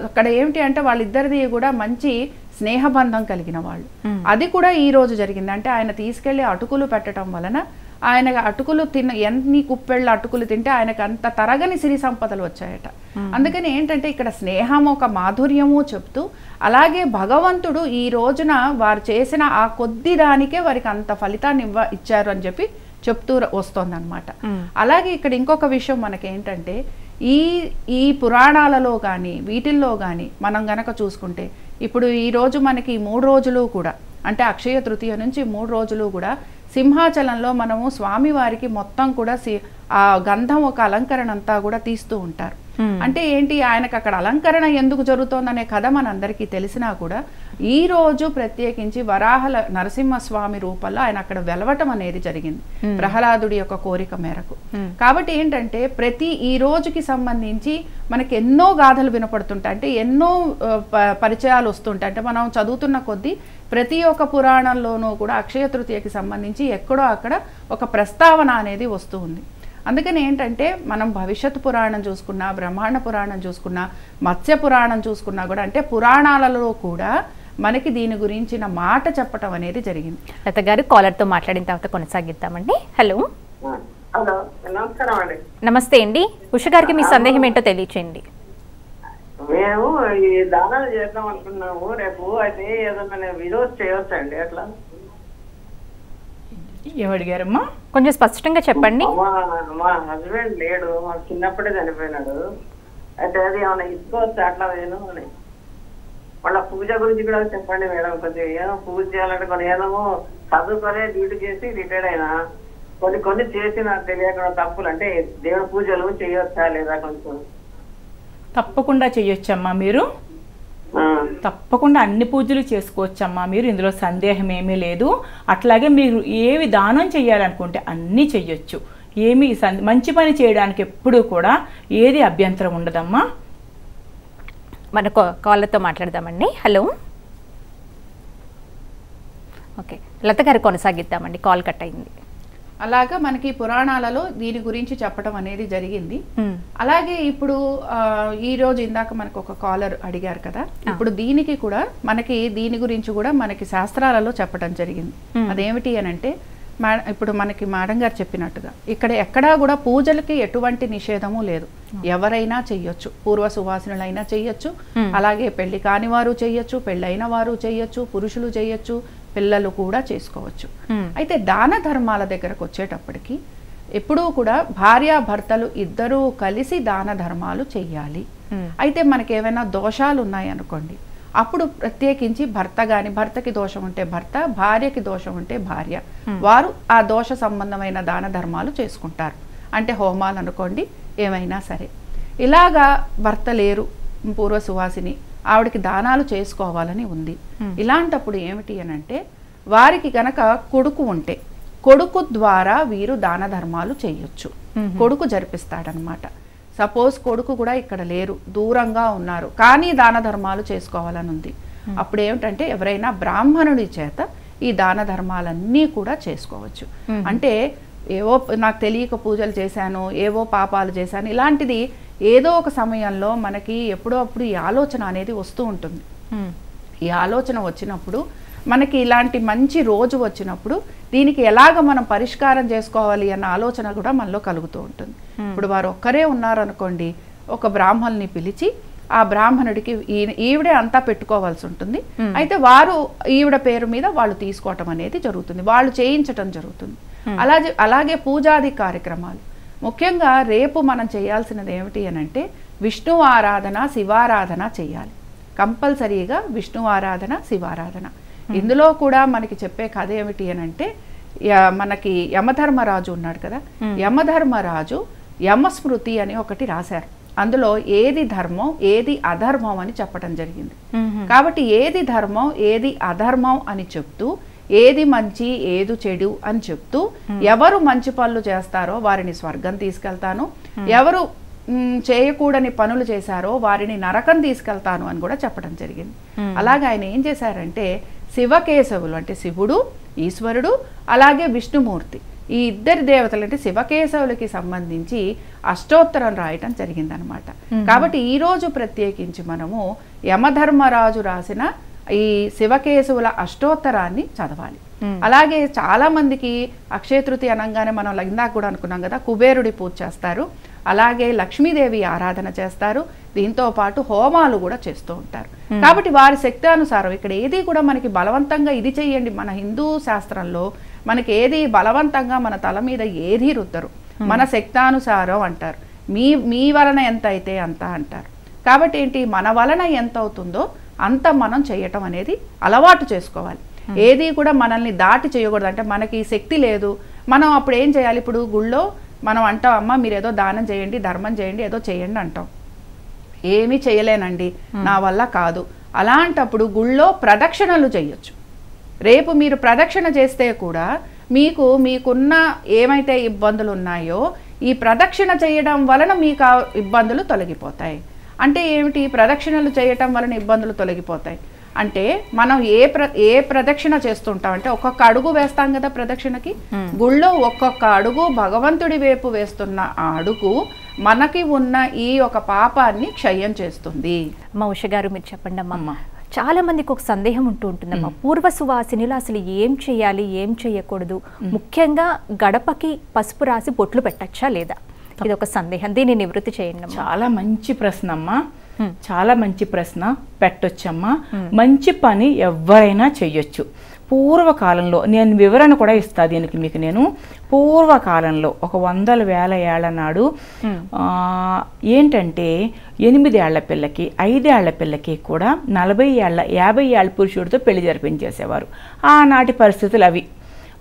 అక్కడ ఏమిటి అంటే వాళ్ళిద్దరిది కూడా మంచి స్నేహబంధం కలిగిన వాళ్ళు. అది కూడా ఈ రోజు జరిగింది. అంటే ఆయన తీసుకెళ్లి అటుకులు పెట్టడం వలన ఆయన అటుకులు ఎన్ని కుప్పెళ్ళ అటుకులు తింటే ఆయనకు అంత తరగని సిరి సంపదలు వచ్చాయట. అందుకని ఏంటంటే ఇక్కడ స్నేహం ఒక మాధుర్యము చెప్తూ, అలాగే భగవంతుడు ఈ రోజున వారు చేసిన ఆ కొద్ది దానికే వారికి అంత ఫలితాన్ని ఇచ్చారు అని చెప్పి చెప్తూ వస్తుంది అనమాట. అలాగే ఇక్కడ ఇంకొక విషయం మనకేంటంటే ఈ పురాణాలలో కానీ వీటిల్లో కానీ మనం గనక చూసుకుంటే ఇప్పుడు ఈ రోజు మనకి 3 రోజులు కూడా, అంటే అక్షయ తృతీయ నుంచి 3 రోజులు కూడా సింహాచలంలో మనము స్వామివారికి మొత్తం కూడా ఆ గంధం ఒక అలంకరణ అంతా కూడా తీస్తూ ఉంటారు. అంటే ఏంటి, ఆయనకు అక్కడ అలంకరణ ఎందుకు జరుగుతోందనే కథ మనందరికీ తెలిసినా కూడా ఈ రోజు ప్రత్యేకించి వరాహల నరసింహస్వామి రూపంలో ఆయన అక్కడ వెలవటం అనేది జరిగింది ప్రహ్లాదుడి యొక్క కోరిక మేరకు. కాబట్టి ఏంటంటే ప్రతి ఈ రోజుకి సంబంధించి మనకి ఎన్నో గాథలు వినపడుతుంటాయి, అంటే ఎన్నో పరిచయాలు వస్తుంటాయి. అంటే మనం చదువుతున్న కొద్దీ ప్రతి ఒక్క పురాణంలోనూ కూడా అక్షయ తృతీయకి సంబంధించి ఎక్కడో అక్కడ ఒక ప్రస్తావన అనేది వస్తూ ఉంది. అందుకని ఏంటంటే మనం భవిష్యత్ పురాణం చూసుకున్నా, బ్రహ్మాండ పురాణం చూసుకున్నా, మత్స్య పురాణం చూసుకున్నా కూడా, అంటే పురాణాలలో కూడా మనకి దీని గురించిన మాట చెప్పటం అనేది జరిగింది. లత గారు కాలర్తో మాట్లాడిన తర్వాత కొనసాగిద్దామండి. హలో హలో, నమస్కారం అండి. నమస్తే అండి. ఉష గారికి మీ సందేహం ఏంటో తెలియచేయండి. మేము ఈ దానాలు చేద్దాం అనుకున్నాము రేపు, అయితే ఏదైనా వీడియోస్ చేయొచ్చండి అట్లా? ఏమడిగారమ్మా? కొంచెం స్పష్టంగా చెప్పండి. మా హస్బెండ్ లేడు, మాకు చిన్నప్పుడే చనిపోయినాడు. అయితే అది ఏమైనా ఇసుకోవచ్చు అట్లా నేను అని. వాళ్ళ పూజ గురించి కూడా చెప్పండి మేడం. కొంచెం ఏదో పూజ చేయాలంటే కొన్ని ఏదో చదువుకొని డ్యూటీ చేసి రిటైర్డ్ అయినా కొన్ని చేసి నాకు తెలియకుండా తప్పులు, అంటే దేవుడి పూజలు చేయొచ్చా లేదా? కొంచెం తప్పకుండా చెయ్యొచ్చమ్మా మీరు, తప్పకుండా అన్ని పూజలు చేసుకోవచ్చమ్మా మీరు, ఇందులో సందేహం ఏమీ లేదు. అట్లాగే మీరు ఏవి దానం చేయాలనుకుంటే అన్నీ చెయ్యొచ్చు. ఏమి మంచి పని చేయడానికి ఎప్పుడూ కూడా ఏది అభ్యంతరం ఉండదమ్మా. మన కాళ్ళతో మాట్లాడదామండి. హలో, ఓకే, లత గారు కొనసాగిద్దామండి, కాల్ కట్ అయింది. అలాగా మనకి పురాణాలలో దీని గురించి చెప్పడం అనేది జరిగింది. అలాగే ఇప్పుడు ఈ రోజు ఇందాక మనకు ఒక కాలర్ అడిగారు కదా, ఇప్పుడు దీనికి కూడా మనకి దీని గురించి కూడా మనకి శాస్త్రాలలో చెప్పడం జరిగింది. అదేమిటి అని అంటే, ఇప్పుడు మనకి మేడం గారు చెప్పినట్టుగా ఇక్కడ ఎక్కడా కూడా పూజలకి ఎటువంటి నిషేధము లేదు, ఎవరైనా చెయ్యొచ్చు. పూర్వ సువాసినులైనా చెయ్యొచ్చు, అలాగే పెళ్లి కాని వారు చెయ్యొచ్చు, పెళ్ళైన వారు చెయ్యొచ్చు, పురుషులు చెయ్యొచ్చు, పిల్లలు కూడా చేసుకోవచ్చు. అయితే దాన ధర్మాల దగ్గరకు వచ్చేటప్పటికి ఎప్పుడూ కూడా భార్యాభర్తలు ఇద్దరూ కలిసి దాన ధర్మాలు చెయ్యాలి. అయితే మనకి ఏమైనా దోషాలు ఉన్నాయనుకోండి, అప్పుడు ప్రత్యేకించి భర్త గాని, భర్తకి దోషం ఉంటే భర్త, భార్యకి దోషం ఉంటే భార్య, వారు ఆ దోష సంబంధమైన దాన ధర్మాలు చేసుకుంటారు. అంటే హోమాలు అనుకోండి, ఏమైనా సరే. ఇలాగా భర్త లేరు, పూర్వ సువాసిని, ఆవిడకి దానాలు చేసుకోవాలని ఉంది. ఇలాంటప్పుడు ఏమిటి అని అంటే, వారికి గనక కొడుకు ఉంటే కొడుకు ద్వారా వీరు దాన ధర్మాలు చేయొచ్చు. కొడుకు జరిపిస్తాడనమాట. సపోజ్ కొడుకు కూడా ఇక్కడ లేరు, దూరంగా ఉన్నారు, కానీ దాన ధర్మాలు చేసుకోవాలని ఉంది. అప్పుడు ఏమిటంటే ఎవరైనా బ్రాహ్మణుడి చేత ఈ దాన ధర్మాలన్నీ కూడా చేసుకోవచ్చు. అంటే ఏవో నాకు తెలియక పూజలు చేశాను, ఏవో పాపాలు చేశాను, ఇలాంటిది ఏదో ఒక సమయంలో మనకి ఎప్పుడో అప్పుడు ఈ ఆలోచన అనేది వస్తూ ఉంటుంది. ఈ ఆలోచన వచ్చినప్పుడు మనకి ఇలాంటి మంచి రోజు వచ్చినప్పుడు దీనికి ఎలాగ మనం పరిష్కారం చేసుకోవాలి అన్న ఆలోచన కూడా మనలో కలుగుతూ ఉంటుంది. ఇప్పుడు వారు ఒక్కరే ఉన్నారనుకోండి, ఒక బ్రాహ్మణుని పిలిచి ఆ బ్రాహ్మణుడికి ఈవిడే అంతా పెట్టుకోవాల్సి ఉంటుంది. అయితే వారు ఈవిడ పేరు మీద వాళ్ళు తీసుకోవటం అనేది జరుగుతుంది, వాళ్ళు చేయించటం జరుగుతుంది. అలాగే పూజాది కార్యక్రమాలు ముఖ్యంగా రేపు మనం చేయాల్సినది ఏమిటి అని అంటే, విష్ణు ఆరాధన, శివారాధన చేయాలి. కంపల్సరీగా విష్ణు ఆరాధన, శివారాధన. ఇందులో కూడా మనకి చెప్పే కథ ఏమిటి అని అంటే, మనకి యమధర్మరాజు ఉన్నాడు కదా, యమధర్మరాజు యమస్మృతి అని ఒకటి రాశారు. అందులో ఏది ధర్మం ఏది అధర్మం అని చెప్పడం జరిగింది. కాబట్టి ఏది ధర్మం ఏది అధర్మం అని చెప్తూ, ఏది మంచి ఏది చెడు అని చెప్తూ, ఎవరు మంచి పనులు చేస్తారో వారిని స్వర్గం తీసుకెళ్తాను, ఎవరు చేయకూడని పనులు చేశారో వారిని నరకం తీసుకెళ్తాను అని కూడా చెప్పడం జరిగింది. అలాగే ఆయన ఏం చేశారంటే, శివకేశవులు అంటే శివుడు, ఈశ్వరుడు, అలాగే విష్ణుమూర్తి, ఈ ఇద్దరి దేవతలు అంటే శివకేశవులకి సంబంధించి అష్టోత్తరం రాయటం జరిగిందనమాట. కాబట్టి ఈ రోజు ప్రత్యేకించి మనము యమధర్మరాజు రాసిన ఈ శివకేశవుల అష్టోత్తరాన్ని చదవాలి. అలాగే చాలా మందికి అక్షయ తృతీయ అనగానే మనం ఇందాక కూడా అనుకున్నాం కదా, కుబేరుడి పూజ చేస్తారు, అలాగే లక్ష్మీదేవి ఆరాధన చేస్తారు, దీంతో పాటు హోమాలు కూడా చేస్తూ ఉంటారు. కాబట్టి వారి శక్తి అనుసారం ఇక్కడ ఏది కూడా మనకి బలవంతంగా ఇది చెయ్యండి, మన హిందూ శాస్త్రంలో మనకి ఏది బలవంతంగా మన తల మీద ఏది రుద్దరు, మన శక్తానుసారం అంటారు. మీ వలన ఎంత అయితే అంత అంటారు. కాబట్టి ఏంటి, మన వలన ఎంత అవుతుందో అంత మనం చేయటం అనేది అలవాటు చేసుకోవాలి. ఏది కూడా మనల్ని దాటి చేయకూడదు. అంటే మనకి శక్తి లేదు, మనం అప్పుడు ఏం చేయాలి, ఇప్పుడు గుళ్ళో మనం అంటాం, అమ్మ మీరు ఏదో దానం చేయండి, ధర్మం చేయండి, ఏదో చేయండి అంటాం. ఏమీ చేయలేనండి, నా వల్ల కాదు, అలాంటప్పుడు గుళ్ళో ప్రదక్షిణలు చేయొచ్చు. రేపు మీరు ప్రదక్షిణ చేస్తే కూడా మీకున్న ఏమైతే ఇబ్బందులు ఉన్నాయో ఈ ప్రదక్షిణ చేయడం వలన మీకు ఆ ఇబ్బందులు తొలగిపోతాయి. అంటే ఏమిటి? ప్రదక్షిణలు చేయటం వలన ఇబ్బందులు తొలగిపోతాయి అంటే మనం ఏ ప్రదక్షిణ చేస్తుంటాం అంటే ఒక్కొక్క అడుగు వేస్తాం కదా ప్రదక్షిణకి. గుళ్ళో ఒక్కొక్క అడుగు భగవంతుడి వైపు వేస్తున్న ఆ అడుగు మనకి ఉన్న ఈ ఒక పాపాన్ని క్షయం చేస్తుంది. అమ్మ ఉష గారు మీరు చెప్పండి అమ్మమ్మ. చాలా మందికి ఒక సందేహం ఉంటుందమ్మా, పూర్వ సువాసినులు అసలు ఏం చేయాలి, ఏం చేయకూడదు, ముఖ్యంగా గడపకి పసుపు రాసి బొట్లు పెట్టచ్చా లేదా? ఇది ఒక సందేహం, దీన్ని నివృత్తి చేయండి. చాలా మంచి ప్రశ్న అమ్మా, చాలా మంచి ప్రశ్న. పెట్టొచ్చమ్మా. మంచి పని ఎవరైనా చెయ్యొచ్చు. పూర్వకాలంలో నేను వివరణ కూడా ఇస్తా దీనికి మీకు. నేను పూర్వకాలంలో ఒక 100,000 ఏళ్ల నాడు ఏంటంటే 8 ఏళ్ల పిల్లకి 5 ఏళ్ల పిల్లకి కూడా 40 ఏళ్ల 50 ఏళ్ల పురుషుడితో పెళ్లి జరిపించేసేవారు. ఆనాటి పరిస్థితులు అవి.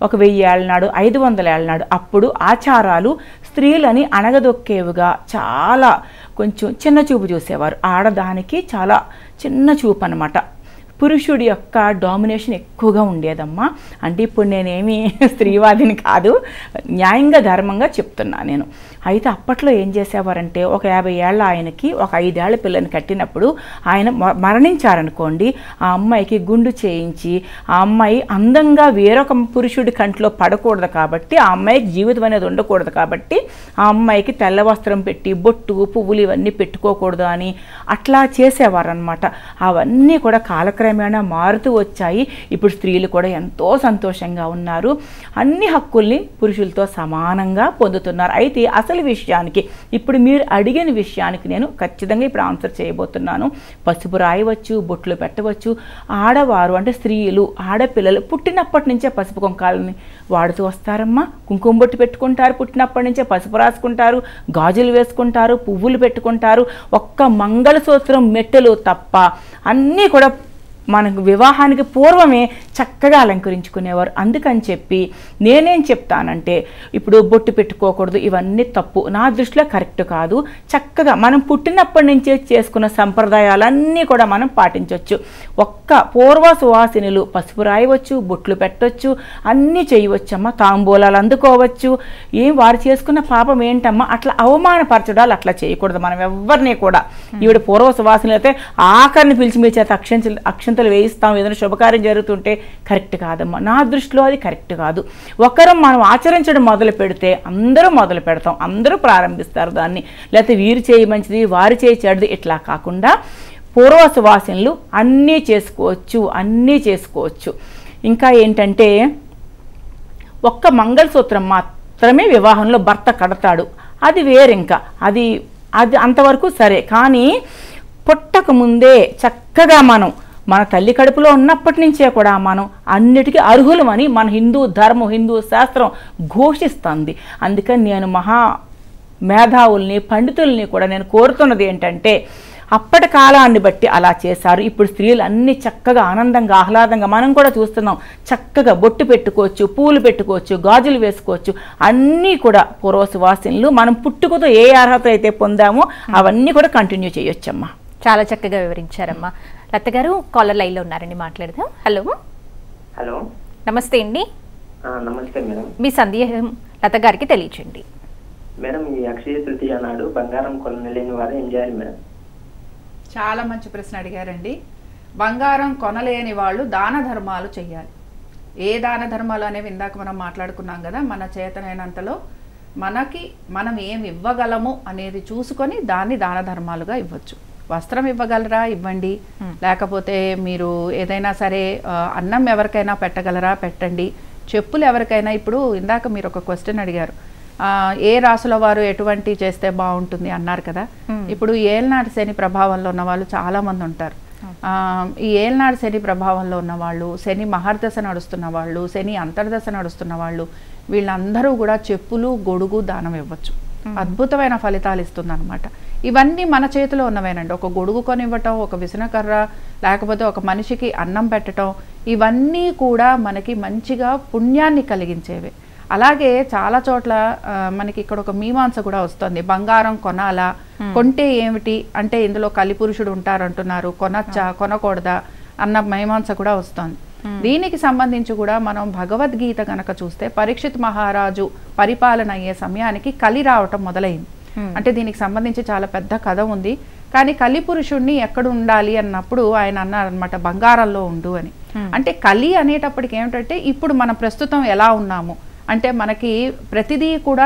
ఒక 1000 ఏళ్ల నాడు 500 ఏళ్ల నాడు అప్పుడు ఆచారాలు స్త్రీలని అణగదొక్కేవిగా చాలా కొంచెం చిన్న చూపు చూసేవారు. ఆడదానికి చాలా చిన్న చూపు అన్నమాట. పురుషుడి యొక్క డామినేషన్ ఎక్కువగా ఉండేదమ్మా. అంటే ఇప్పుడు నేనేమి స్త్రీవాదిని కాదు, న్యాయంగా ధర్మంగా చెప్తున్నా నేను. అయితే అప్పట్లో ఏం చేసేవారంటే ఒక 50 ఏళ్ల ఆయనకి ఒక 5 ఏళ్ల పిల్లని కట్టినప్పుడు ఆయన మరణించారనుకోండి, ఆ అమ్మాయికి గుండు చేయించి ఆ అమ్మాయి అందంగా వేరొక పురుషుడి కంట్లో పడకూడదు కాబట్టి, ఆ అమ్మాయికి జీవితం అనేది ఉండకూడదు కాబట్టి ఆ అమ్మాయికి తెల్ల వస్త్రం పెట్టి బొట్టు పువ్వులు ఇవన్నీ పెట్టుకోకూడదు అని అట్లా చేసేవారనమాట. అవన్నీ కూడా కాలక్రమేణా మారుతూ వచ్చాయి. ఇప్పుడు స్త్రీలు కూడా ఎంతో సంతోషంగా ఉన్నారు. అన్ని హక్కుల్ని పురుషులతో సమానంగా పొందుతున్నారు. అయితే అసలు విషయానికి, ఇప్పుడు మీరు అడిగిన విషయానికి నేను ఖచ్చితంగా ఇప్పుడు ఆన్సర్ చేయబోతున్నాను. పసుపు రాయవచ్చు, బొట్లు పెట్టవచ్చు. ఆడవారు అంటే స్త్రీలు, ఆడపిల్లలు పుట్టినప్పటి నుంచే పసుపు కుంకాలని వాడుతూ వస్తారమ్మా. కుంకుమ బొట్టు పెట్టుకుంటారు, పుట్టినప్పటి నుంచే పసుపు రాసుకుంటారు, గాజులు వేసుకుంటారు, పువ్వులు పెట్టుకుంటారు. ఒక్క మంగళసూత్రం మెట్టెలు తప్ప అన్నీ కూడా మనకు వివాహానికి పూర్వమే చక్కగా అలంకరించుకునేవారు. అందుకని చెప్పి నేనేం చెప్తానంటే, ఇప్పుడు బొట్టు పెట్టుకోకూడదు, ఇవన్నీ తప్పు, నా దృష్టిలో కరెక్ట్ కాదు. చక్కగా మనం పుట్టినప్పటి నుంచే చేసుకున్న సంప్రదాయాలన్నీ కూడా మనం పాటించవచ్చు. ఒక్క పూర్వ సువాసినులు పసుపు రాయవచ్చు, బొట్లు పెట్టవచ్చు, అన్నీ చేయవచ్చమ్మా. తాంబూలాలు అందుకోవచ్చు. వారు చేసుకున్న పాపం ఏంటమ్మా? అట్లా అవమానపరచడాలు అట్లా చేయకూడదు మనం ఎవరిని కూడా. ఈవిడ పూర్వ సువాసినులు అయితే ఆఖరిని పిలిచి మీ చేత అక్షంతలు వేయిస్తాం, ఏదైనా శుభకార్యం జరుగుతుంటే కరెక్ట్ కాదమ్మా. నా దృష్టిలో అది కరెక్ట్ కాదు. ఒకరు మనం ఆచరించడం మొదలు పెడితే అందరూ మొదలు పెడతాం, అందరూ ప్రారంభిస్తారు దాన్ని. లేకపోతే వీరు చేయి మంచిది, వారు చేయి చెడ్డది, ఇట్లా కాకుండా పూర్వ సువాసినులు అన్నీ చేసుకోవచ్చు, అన్నీ చేసుకోవచ్చు. ఇంకా ఏంటంటే ఒక్క మంగళసూత్రం మాత్రమే వివాహంలో భర్త కడతాడు, అది వేరింకా, అది అంతవరకు సరే. కానీ పుట్టక ముందే చక్కగా మన తల్లి కడుపులో ఉన్నప్పటి నుంచే కూడా మనం అన్నిటికీ అర్హులమని మన హిందూ ధర్మం, హిందూ శాస్త్రం ఘోషిస్తుంది. అందుకని నేను మేధావుల్ని, పండితుల్ని కూడా నేను కోరుతున్నది ఏంటంటే, అప్పటి కాలాన్ని బట్టి అలా చేశారు. ఇప్పుడు స్త్రీలు అన్ని చక్కగా ఆనందంగా ఆహ్లాదంగా మనం కూడా చూస్తున్నాం. చక్కగా బొట్టు పెట్టుకోవచ్చు, పూలు పెట్టుకోవచ్చు, గాజులు వేసుకోవచ్చు. అన్నీ కూడా పూర్వ సువాసినులు మనం పుట్టుకతో ఏ అర్హత అయితే పొందామో అవన్నీ కూడా కంటిన్యూ చేయొచ్చమ్మా. చాలా చక్కగా వివరించారమ్మా. లత గారు కాలర్ లైన్లో ఉన్నారండి, మాట్లాడదాం. హలో హలో, నమస్తే అండి. నమస్తే మేడం. మీ సందేహం లత గారికి తెలియచేయండి. మేడం, ఈ అక్షయ తృతీయ నాడు బంగారం కొనలేని వారు ఏం చేయాలి మేడం? చాలా మంచి ప్రశ్న అడిగారండి. బంగారం కొనలేని వాళ్ళు దాన ధర్మాలు చెయ్యాలి. ఏ దాన ధర్మాలు అనేవి ఇందాక మనం మాట్లాడుకున్నాం కదా. మన చేతనైనంతలో మనం ఏం ఇవ్వగలము అనేది చూసుకొని దాన్ని దాన ధర్మాలుగా ఇవ్వచ్చు. వస్త్రం ఇవ్వగలరా, ఇవ్వండి. లేకపోతే మీరు ఏదైనా సరే అన్నం ఎవరికైనా పెట్టగలరా, పెట్టండి. చెప్పులు ఎవరికైనా, ఇప్పుడు ఇందాక మీరు ఒక క్వశ్చన్ అడిగారు, ఏ రాసుల వారు ఎటువంటి చేస్తే బాగుంటుంది అన్నారు కదా. ఇప్పుడు ఏల్నాటి శని ప్రభావంలో ఉన్న వాళ్ళు చాలా మంది ఉంటారు. ఈ ఏల్నాడు శని ప్రభావంలో ఉన్న వాళ్ళు, శని మహర్దశ నడుస్తున్న వాళ్ళు, శని అంతర్దశ నడుస్తున్న వాళ్ళు, వీళ్ళందరూ కూడా చెప్పులు, గొడుగు దానం ఇవ్వచ్చు. అద్భుతమైన ఫలితాలు ఇస్తుంది అనమాట. ఇవన్నీ మన చేతిలో ఉన్నవేనండి. ఒక గొడుగు కొనివ్వటం, ఒక విసనకర్ర, లేకపోతే ఒక మనిషికి అన్నం పెట్టడం, ఇవన్నీ కూడా మనకి మంచిగా పుణ్యాన్ని కలిగించేవే. అలాగే చాలా చోట్ల మనకి ఇక్కడ ఒక మీమాంస కూడా వస్తుంది. బంగారం కొనాలా, కొంటే ఏమిటి అంటే ఇందులో కలిపురుషుడు ఉంటారంటున్నారు, కొనచ్చా కొనకూడదా అన్న మీమాంస కూడా వస్తుంది. దీనికి సంబంధించి కూడా మనం భగవద్గీత కనుక చూస్తే పరీక్షిత్ మహారాజు పరిపాలన అయ్యే సమయానికి కలి రావటం మొదలైంది. అంటే దీనికి సంబంధించి చాలా పెద్ద కథ ఉంది. కానీ కలి పురుషుణ్ణి ఎక్కడ ఉండాలి అన్నప్పుడు ఆయన అన్నారనమాట, బంగారంలో ఉండు అని. అంటే కలి అనేటప్పటికి ఏమిటంటే ఇప్పుడు మనం ప్రస్తుతం ఎలా ఉన్నాము అంటే మనకి ప్రతిదీ కూడా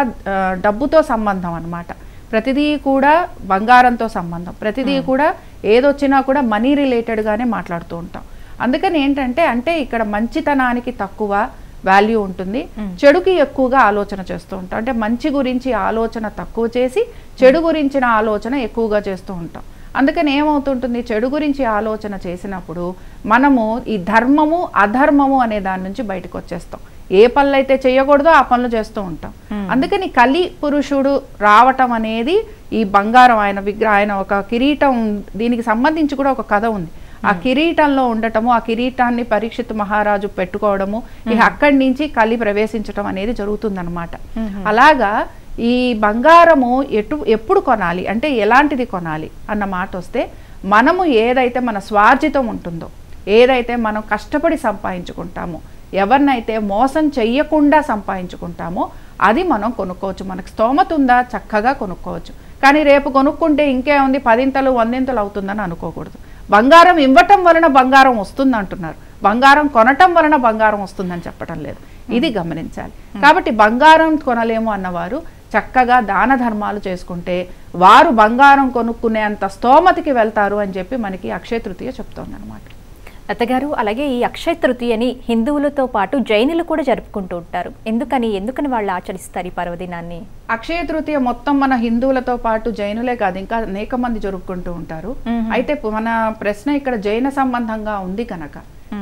డబ్బుతో సంబంధం అన్నమాట, ప్రతిదీ కూడా బంగారంతో సంబంధం, ప్రతిదీ కూడా ఏదొచ్చినా కూడా మనీ రిలేటెడ్గానే మాట్లాడుతూ ఉంటాం. అందుకని ఏంటంటే అంటే ఇక్కడ మంచితనానికి తక్కువ వాల్యూ ఉంటుంది, చెడుకి ఎక్కువగా ఆలోచన చేస్తూ ఉంటాం. అంటే మంచి గురించి ఆలోచన తక్కువ చేసి చెడు గురించిన ఆలోచన ఎక్కువగా చేస్తూ ఉంటాం. అందుకని ఏమవుతుంటుంది, చెడు గురించి ఆలోచన చేసినప్పుడు మనము ఈ ధర్మము అధర్మము అనే దాని నుంచి బయటకు వచ్చేస్తాం. ఏ పనులు అయితే చేయకూడదో ఆ పనులు చేస్తూ ఉంటాం. అందుకని కలి పురుషుడు రావటం అనేది ఈ బంగారం ఆయన ఒక కిరీటం, దీనికి సంబంధించి కూడా ఒక కథ ఉంది. ఆ కిరీటంలో ఉండటము, ఆ కిరీటాన్ని పరీక్షిత్ మహారాజు పెట్టుకోవడము, ఇక అక్కడి నుంచి కలి ప్రవేశించడం అనేది జరుగుతుందన్నమాట. అలాగా ఈ బంగారము ఎప్పుడు కొనాలి అంటే ఎలాంటిది కొనాలి అన్న మాట వస్తే, మనము ఏదైతే మన స్వార్జితం ఉంటుందో, ఏదైతే మనం కష్టపడి సంపాదించుకుంటామో, ఎవరినైతే మోసం చెయ్యకుండా సంపాదించుకుంటామో అది మనం కొనుక్కోవచ్చు. మనకు స్తోమత ఉందా చక్కగా కొనుక్కోవచ్చు. కానీ రేపు కొనుక్కుంటే ఇంకేముంది 10 100 అవుతుందని అనుకోకూడదు. బంగారం ఇవ్వటం వలన బంగారం వస్తుంది అంటున్నారు, బంగారం కొనటం వలన బంగారం వస్తుందని చెప్పటం లేదు. ఇది గమనించాలి. కాబట్టి బంగారం కొనలేము అన్నవారు చక్కగా దాన ధర్మాలు చేసుకుంటే వారు బంగారం కొనుక్కునేంత స్తోమతికి వెళ్తారు అని చెప్పి మనకి అక్షయ తృతీయ చెప్తోంది అనమాట. అత్తగారు, అలాగే ఈ అక్షయ తృతీయని హిందువులతో పాటు జైనులు కూడా జరుపుకుంటూ ఉంటారు. ఎందుకని వాళ్ళు ఆచరిస్తారు ఈ పర్వదినాన్ని? అక్షయ తృతీయ మొత్తం మన హిందువులతో పాటు జైనులే కాదు, ఇంకా అనేక మంది జరుపుకుంటూ ఉంటారు. అయితే మన ప్రశ్న ఇక్కడ జైన సంబంధంగా ఉంది కనుక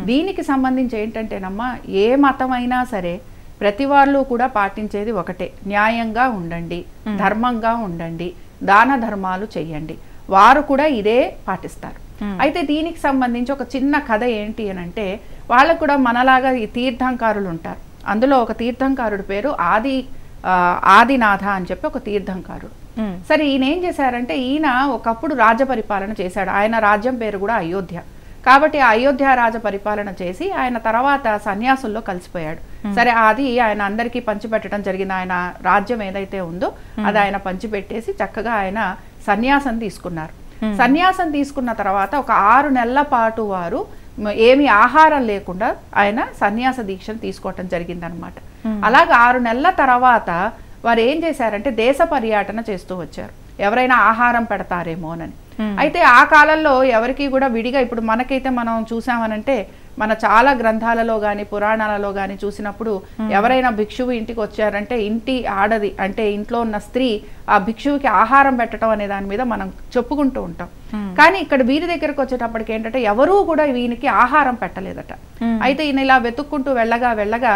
దీనికి సంబంధించి ఏంటంటేనమ్మా, ఏ మతమైనా సరే ప్రతి వాళ్ళు కూడా పాటించేది ఒకటే, న్యాయంగా ఉండండి, ధర్మంగా ఉండండి, దాన ధర్మాలు చెయ్యండి. వారు కూడా ఇదే పాటిస్తారు. అయితే దీనికి సంబంధించి ఒక చిన్న కథ ఏంటి అని అంటే, వాళ్ళకు కూడా మనలాగా ఈ తీర్థంకారులు ఉంటారు. అందులో ఒక తీర్థంకారుడి పేరు ఆదినాథ అని చెప్పి ఒక తీర్థంకారుడు. సరే, ఈయన ఏం చేశారంటే, ఈయన ఒకప్పుడు రాజ్య పరిపాలన చేశాడు. ఆయన రాజ్యం పేరు కూడా అయోధ్య. కాబట్టి అయోధ్య రాజ పరిపాలన చేసి ఆయన తర్వాత సన్యాసుల్లో కలిసిపోయాడు. సరే, అది ఆయన అందరికీ పంచిపెట్టడం జరిగింది. ఆయన రాజ్యం ఏదైతే ఉందో అది ఆయన పంచిపెట్టేసి చక్కగా ఆయన సన్యాసం తీసుకున్నారు. సన్యాసం తీసుకున్న తర్వాత ఒక 6 నెలల పాటు వారు ఏమి ఆహారం లేకుండా ఆయన సన్యాస దీక్షను తీసుకోవటం జరిగిందనమాట. అలాగే 6 నెలల తర్వాత వారు ఏం చేశారంటే దేశ పర్యటన చేస్తూ వచ్చారు, ఎవరైనా ఆహారం పెడతారేమోనని. అయితే ఆ కాలంలో ఎవరికి కూడా విడిగా, ఇప్పుడు మనకైతే మనం చూసామనంటే మన చాలా గ్రంథాలలో కానీ పురాణాలలో కానీ చూసినప్పుడు ఎవరైనా భిక్షువు ఇంటికి వచ్చారంటే ఇంటి ఆడది అంటే ఇంట్లో ఉన్న స్త్రీ ఆ భిక్షువుకి ఆహారం పెట్టడం అనే దాని మీద మనం చెప్పుకుంటూ ఉంటాం. కానీ ఇక్కడ వీరి దగ్గరకు వచ్చేటప్పటికి ఏంటంటే ఎవరూ కూడా వీనికి ఆహారం పెట్టలేదట. అయితే ఈయన ఇలా వెతుక్కుంటూ వెళ్ళగా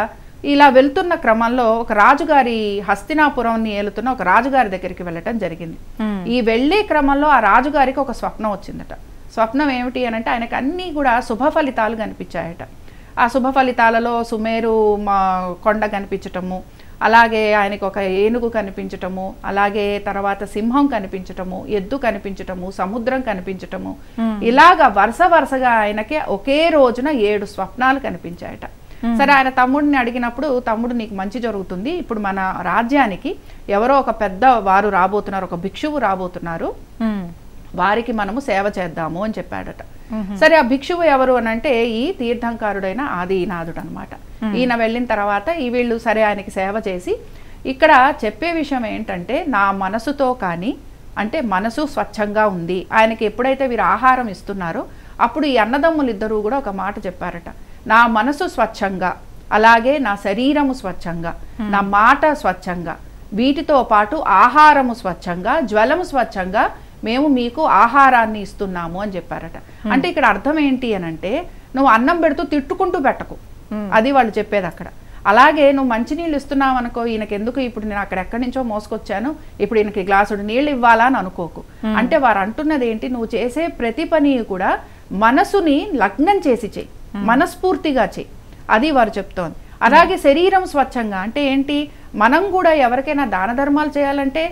ఇలా వెళ్తున్న క్రమంలో ఒక రాజుగారి, హస్తినాపురాన్ని ఏలుతున్న ఒక రాజుగారి దగ్గరికి వెళ్ళటం జరిగింది. ఈ వెళ్లే క్రమంలో ఆ రాజుగారికి ఒక స్వప్నం వచ్చిందట. స్వప్నం ఏమిటి అని అంటే, ఆయనకు అన్నీ కూడా శుభ ఫలితాలు కనిపించాయట. ఆ శుభ ఫలితాలలో సుమేరు కొండ కనిపించటము, అలాగే ఆయనకు ఒక ఏనుగు కనిపించటము, అలాగే తర్వాత సింహం కనిపించటము, ఎద్దు కనిపించటము, సముద్రం కనిపించటము, ఇలాగా వరుసగా ఆయనకి ఒకే రోజున 7 స్వప్నాలు కనిపించాయట. సరే, ఆయన తమ్ముడిని అడిగినప్పుడు, తమ్ముడు నీకు మంచి జరుగుతుంది, ఇప్పుడు మన రాజ్యానికి ఎవరో ఒక పెద్ద వారు రాబోతున్నారు, ఒక భిక్షువు రాబోతున్నారు, వారికి మనము సేవ చేద్దాము అని చెప్పాడట. సరే, ఆ భిక్షువు ఎవరు అని అంటే ఈ తీర్థంకారుడైన ఆదినాథుడు అనమాట. ఈయన వెళ్ళిన తర్వాత వీళ్ళు సరే ఆయనకి సేవ చేసి, ఇక్కడ చెప్పే విషయం ఏంటంటే, నా మనసుతో కానీ అంటే మనసు స్వచ్ఛంగా ఉంది. ఆయనకి ఎప్పుడైతే వీరు ఆహారం ఇస్తున్నారో అప్పుడు ఈ అన్నదమ్ములు ఇద్దరూ కూడా ఒక మాట చెప్పారట, నా మనసు స్వచ్ఛంగా, అలాగే నా శరీరము స్వచ్ఛంగా, నా మాట స్వచ్ఛంగా, వీటితో పాటు ఆహారము స్వచ్ఛంగా, జ్వలము స్వచ్ఛంగా మేము మీకు ఆహారాన్ని ఇస్తున్నాము అని చెప్పారట. అంటే ఇక్కడ అర్థం ఏంటి అని అంటే, నువ్వు అన్నం పెడుతూ తిట్టుకుంటూ పెట్టకు, అది వాళ్ళు చెప్పేది అక్కడ. అలాగే నువ్వు మంచినీళ్ళు ఇస్తున్నావు అనుకో, ఈయనకి ఎందుకు ఇప్పుడు నేను అక్కడెక్కడి నుంచో మోసుకొచ్చాను, ఇప్పుడు ఈయనకి గ్లాసుడు నీళ్ళు ఇవ్వాలా అని అనుకోకు. అంటే వారు అంటున్నది ఏంటి, నువ్వు చేసే ప్రతి పని కూడా మనసుని లగ్నం చేసి చెయ్యి, మనస్ఫూర్తిగా చెయ్యి, అది వారు చెప్తోంది. అలాగే శరీరం స్వచ్ఛంగా అంటే ఏంటి, మనం కూడా ఎవరికైనా దాన ధర్మాలు చేయాలంటే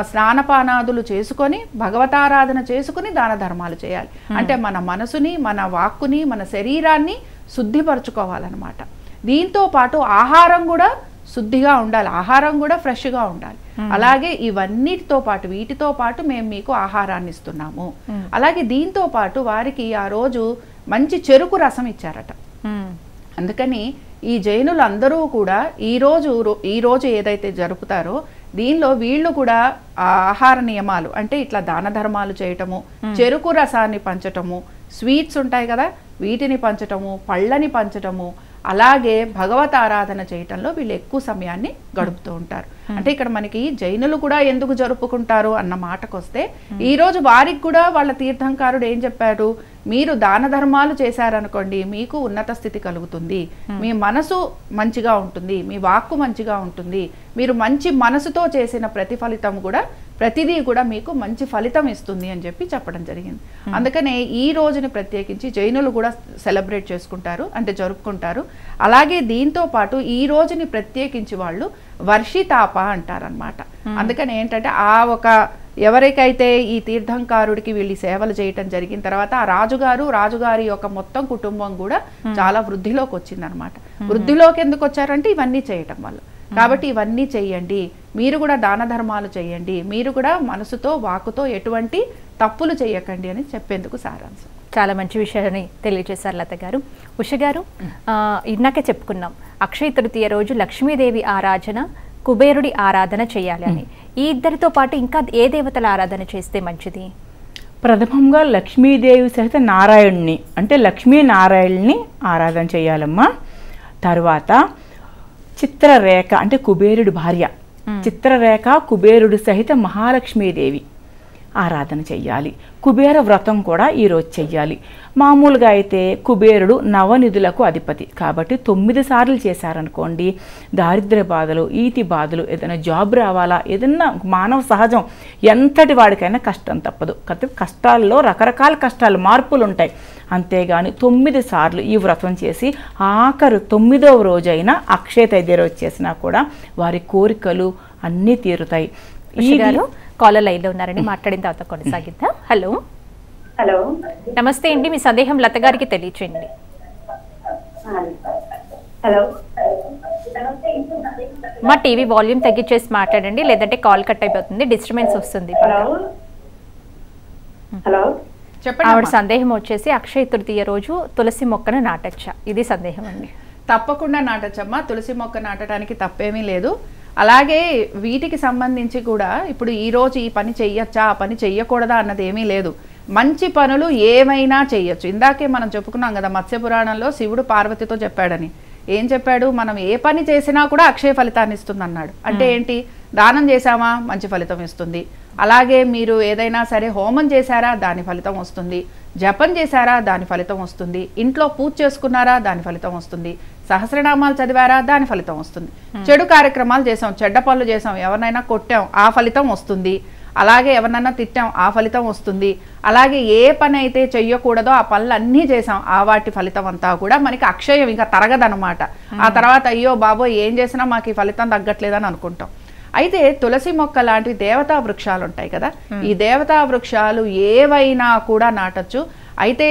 స్నానపానాదులు చేసుకొని భగవతారాధన చేసుకుని దాన ధర్మాలు చేయాలి. అంటే మన మనసుని, మన వాక్కుని, మన శరీరాన్ని శుద్ధిపరచుకోవాలన్నమాట. దీంతో పాటు ఆహారం కూడా శుద్ధిగా ఉండాలి, ఆహారం కూడా ఫ్రెష్గా ఉండాలి. అలాగే ఇవన్నిటితో పాటు వీటితో పాటు మేము మీకు ఆహారాన్ని ఇస్తున్నాము. అలాగే దీంతో పాటు వారికి ఆ రోజు మంచి చెరుకు రసం ఇచ్చారట. అందుకని ఈ జైనులు అందరూ కూడా ఈ రోజు ఏదైతే జరుపుతారో దీనిలో వీళ్ళు కూడా ఆహార నియమాలు అంటే ఇట్లా దాన ధర్మాలు చేయటము, చెరుకు రసాన్ని పంచటము, స్వీట్స్ ఉంటాయి కదా వీటిని పంచటము, పళ్ళని పంచటము, అలాగే భగవత్ ఆరాధన చేయటంలో వీళ్ళు ఎక్కువ సమయాన్ని గడుపుతూ ఉంటారు. అంటే ఇక్కడ మనకి జైనులు కూడా ఎందుకు జరుపుకుంటారు అన్న మాటకు వస్తే ఈ రోజు వారికి కూడా వాళ్ళ తీర్థంకారుడు ఏం చెప్పారు, మీరు దాన ధర్మాలు చేశారనుకోండి మీకు ఉన్నత స్థితి కలుగుతుంది, మీ మనసు మంచిగా ఉంటుంది, మీ వాక్కు మంచిగా ఉంటుంది, మీరు మంచి మనసుతో చేసిన ప్రతిఫలితం కూడా ప్రతిదీ కూడా మీకు మంచి ఫలితం ఇస్తుంది అని చెప్పి చెప్పడం జరిగింది. అందుకనే ఈ రోజుని ప్రత్యేకించి జైనులు కూడా సెలబ్రేట్ చేసుకుంటారు, అంటే జరుపుకుంటారు. అలాగే దీంతో పాటు ఈ రోజుని ప్రత్యేకించి వాళ్ళు వర్షితాప అంటారనమాట. అందుకని ఏంటంటే ఎవరికైతే ఈ తీర్థంకారుడికి వీళ్ళు సేవలు చేయటం జరిగిన తర్వాత ఆ రాజుగారి యొక్క మొత్తం కుటుంబం కూడా చాలా వృద్ధిలోకి వచ్చిందనమాట. వృద్ధిలోకి ఎందుకు వచ్చారంటే ఇవన్నీ చేయటం వల్ల. కాబట్టి ఇవన్నీ చెయ్యండి, మీరు కూడా దాన ధర్మాలు చేయండి, మీరు కూడా మనసుతో వాక్కుతో ఎటువంటి తప్పులు చేయకండి అని చెప్పేందుకు సారాంశం. చాలా మంచి విషయాన్ని తెలియజేశారు లత గారు. ఉష గారు, ఇందాకే చెప్పుకున్నాం అక్షయ తృతీయ రోజు లక్ష్మీదేవి ఆరాధన, కుబేరుడి ఆరాధన చేయాలి అని. ఈ ఇద్దరితో పాటు ఇంకా ఏ దేవతల ఆరాధన చేస్తే మంచిది? ప్రథమంగా లక్ష్మీదేవి సహిత నారాయణుని అంటే లక్ష్మీనారాయణుని ఆరాధన చేయాలమ్మా. తర్వాత చిత్రరేఖ అంటే కుబేరుడి భార్య చిత్రరేఖ కుబేరుడు సహిత మహాలక్ష్మీదేవి ఆరాధన చెయ్యాలి. కుబేర వ్రతం కూడా ఈరోజు చెయ్యాలి. మామూలుగా అయితే కుబేరుడు నవనిధులకు అధిపతి కాబట్టి 9 సార్లు చేశారనుకోండి దారిద్ర్య బాధలు, ఈతి బాధలు, ఏదైనా జాబ్ రావాలా, ఏదైనా మానవ సహజం, ఎంతటి వాడికైనా కష్టం తప్పదు. కష్టాల్లో రకరకాల కష్టాలు మార్పులు ఉంటాయి. అంతేగాని 9 సార్లు ఈ వ్రతం చేసి ఆఖరు 9వ రోజైనా అక్షయ తృతీయ రోజు చేసినా కూడా వారి కోరికలు అన్నీ తీరుతాయి. కాలర్ లైన్లో ఉన్నారని మాట్లాడిన తర్వాత కొనసాగిద్దాం. హలో హలో, నమస్తే అండి, మీ సందేహం లత గారికి తెలియచేయండి. హలో, మా టీవీ వాల్యూమ్ తగ్గించేసి మాట్లాడండి, లేదంటే కాల్ కట్ అయిపోతుంది, డిస్టర్బెన్స్ వస్తుంది. హలో, ఆవిడ సందేహం వచ్చేసి అక్షయ తృతీయ రోజు తులసి మొక్కను నాటచ్చా, ఇది సందేహం అండి. తప్పకుండా నాటచ్చమ్మా, తులసి మొక్క నాటడానికి తప్పేమీ లేదు. అలాగే వీటికి సంబంధించి కూడా ఇప్పుడు ఈరోజు ఈ పని చెయ్యొచ్చా, ఆ పని చెయ్యకూడదా అన్నది ఏమీ లేదు. మంచి పనులు ఏమైనా చెయ్యొచ్చు. ఇందాకే మనం చెప్పుకున్నాం కదా మత్స్య పురాణంలో శివుడు పార్వతితో చెప్పాడని. ఏం చెప్పాడు, మనం ఏ పని చేసినా కూడా అక్షయ ఫలితాన్ని ఇస్తుంది అన్నాడు. అంటే ఏంటి, దానం చేశామా మంచి ఫలితం ఇస్తుంది, అలాగే మీరు ఏదైనా సరే హోమం చేశారా దాని ఫలితం వస్తుంది, జపం చేశారా దాని ఫలితం వస్తుంది, ఇంట్లో పూజ చేసుకున్నారా దాని ఫలితం వస్తుంది, సహస్రనామాలు చదివారా దాని ఫలితం వస్తుంది, చెడు కార్యక్రమాలు చేసాం, చెడ్డ పనులు చేసాం, ఎవరినైనా కొట్టాం ఆ ఫలితం వస్తుంది, అలాగే ఎవరినైనా తిట్టాం ఆ ఫలితం వస్తుంది, అలాగే ఏ పని అయితే చెయ్యకూడదో ఆ పనులు అన్నీ చేసాం ఆ వాటి ఫలితం అంతా కూడా మనకి అక్షయం ఇంకా తరగదనమాట. ఆ తర్వాత అయ్యో బాబోయ్ ఏం చేసినా మాకు ఈ ఫలితం తగ్గట్లేదని అనుకుంటాం. అయితే తులసి మొక్క లాంటివి దేవతా వృక్షాలు ఉంటాయి కదా, ఈ దేవతా వృక్షాలు ఏవైనా కూడా నాటచ్చు. అయితే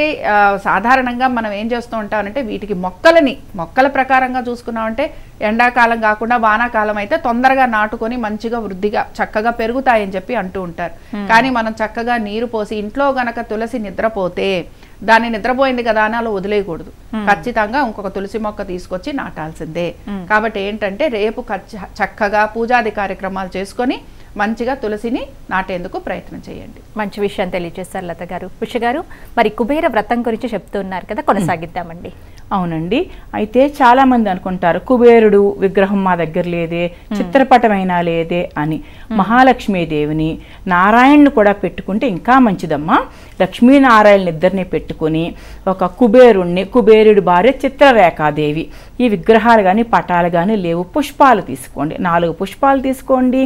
సాధారణంగా మనం ఏం చేస్తూ ఉంటామంటే వీటికి మొక్కల ప్రకారంగా చూసుకున్నామంటే ఎండాకాలం కాకుండా వానాకాలం అయితే తొందరగా నాటుకొని మంచిగా వృద్ధిగా చక్కగా పెరుగుతాయని చెప్పి అంటూ ఉంటారు. కానీ మనం చక్కగా నీరు పోసి ఇంట్లో గనక తులసి నిద్రపోతే దాన్ని నిద్రపోయింది కదా అని అలా వదిలేయకూడదు. ఖచ్చితంగా ఇంకొక తులసి మొక్క తీసుకొచ్చి నాటాల్సిందే. కాబట్టి ఏంటంటే రేపు చక్కగా పూజాది కార్యక్రమాలు చేసుకొని మంచిగా తులసిని నాటేందుకు ప్రయత్నం చేయండి. మంచి విషయం తెలియజేస్తారు లత గారు. ఉష గారు, మరి కుబేర వ్రతం గురించి చెప్తున్నారు కదా, కొనసాగిద్దామండి. అవునండి, అయితే చాలా మంది అనుకుంటారు కుబేరుడు విగ్రహం మా దగ్గర లేదే, చిత్రపటమైనా లేదే అని. మహాలక్ష్మీదేవిని నారాయణను కూడా పెట్టుకుంటే ఇంకా మంచిదమ్మా. లక్ష్మీనారాయణ ఇద్దరిని పెట్టుకుని ఒక కుబేరుడి భార్య చిత్రరేఖాదేవి, ఈ విగ్రహాలు కానీ పటాలు కానీ లేవు, పుష్పాలు తీసుకోండి, 4 పుష్పాలు తీసుకోండి.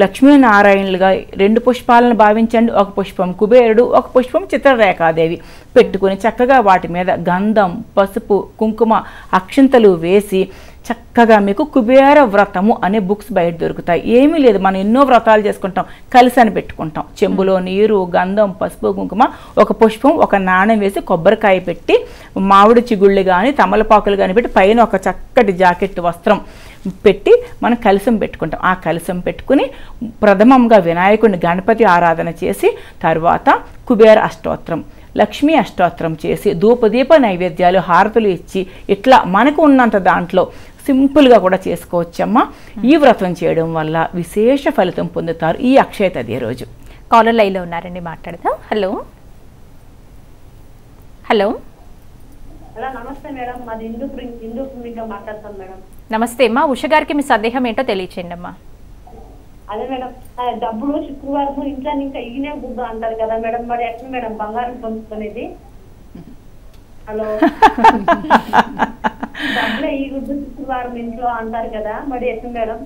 లక్ష్మీనారాయణులుగా 2 పుష్పాలను భావించండి, ఒక పుష్పం కుబేరుడు, ఒక పుష్పం చిత్రరేఖాదేవి పెట్టుకుని చక్కగా వాటి మీద గంధం, పసుపు, కుంకుమ, అక్షింతలు వేసి చక్కగా మీకు కుబేర వ్రతము అనే బుక్స్ బయట దొరుకుతాయి. ఏమీ లేదు, మనం ఎన్నో వ్రతాలు చేసుకుంటాం, కలిసని పెట్టుకుంటాం. చెంబులో నీరు, గంధం, పసుపు, కుంకుమ, ఒక పుష్పం, ఒక నాణెం వేసి కొబ్బరికాయ పెట్టి మామిడి చిగుళ్ళు కానీ తమలపాకులు కానీ పెట్టి పైన ఒక చక్కటి జాకెట్ వస్త్రం పెట్టి మనం కలశం పెట్టుకుంటాం. ఆ కలశం పెట్టుకుని ప్రథమంగా వినాయకుడిని గణపతి ఆరాధన చేసి తర్వాత కుబేర అష్టోత్తరం, లక్ష్మీ అష్టోత్తరం చేసి ధూపదీప నైవేద్యాలు హారతులు ఇచ్చి ఇట్లా మనకు ఉన్నంత దాంట్లో సింపుల్గా కూడా చేసుకోవచ్చమ్మా. ఈ వ్రతం చేయడం వల్ల విశేష ఫలితం పొందుతారు ఈ అక్షయ తదియ రోజు. కాలర్ లైన్లో ఉన్నారండి, మాట్లాడదాం. హలో హలో హలో నమస్తే మేడం, మాది హిందూపురంగా మాట్లాడతాను మేడం. నమస్తే అమ్మా. ఉష గారికి మీ సందేహం ఏంటో తెలియచేయండి అమ్మా. అదే మేడం, డబ్బులు శుక్రవారం ఇంట్లో ఇంకా ఈయనే గుడ్డ అంటారు కదా మేడం, మరి ఎట్లా మేడం బంగారం పొందుకునేది? హలో డబ్బులు ఈ గుడ్డు శుక్రవారం ఇంట్లో అంటారు కదా, మరి ఎట్లా మేడం?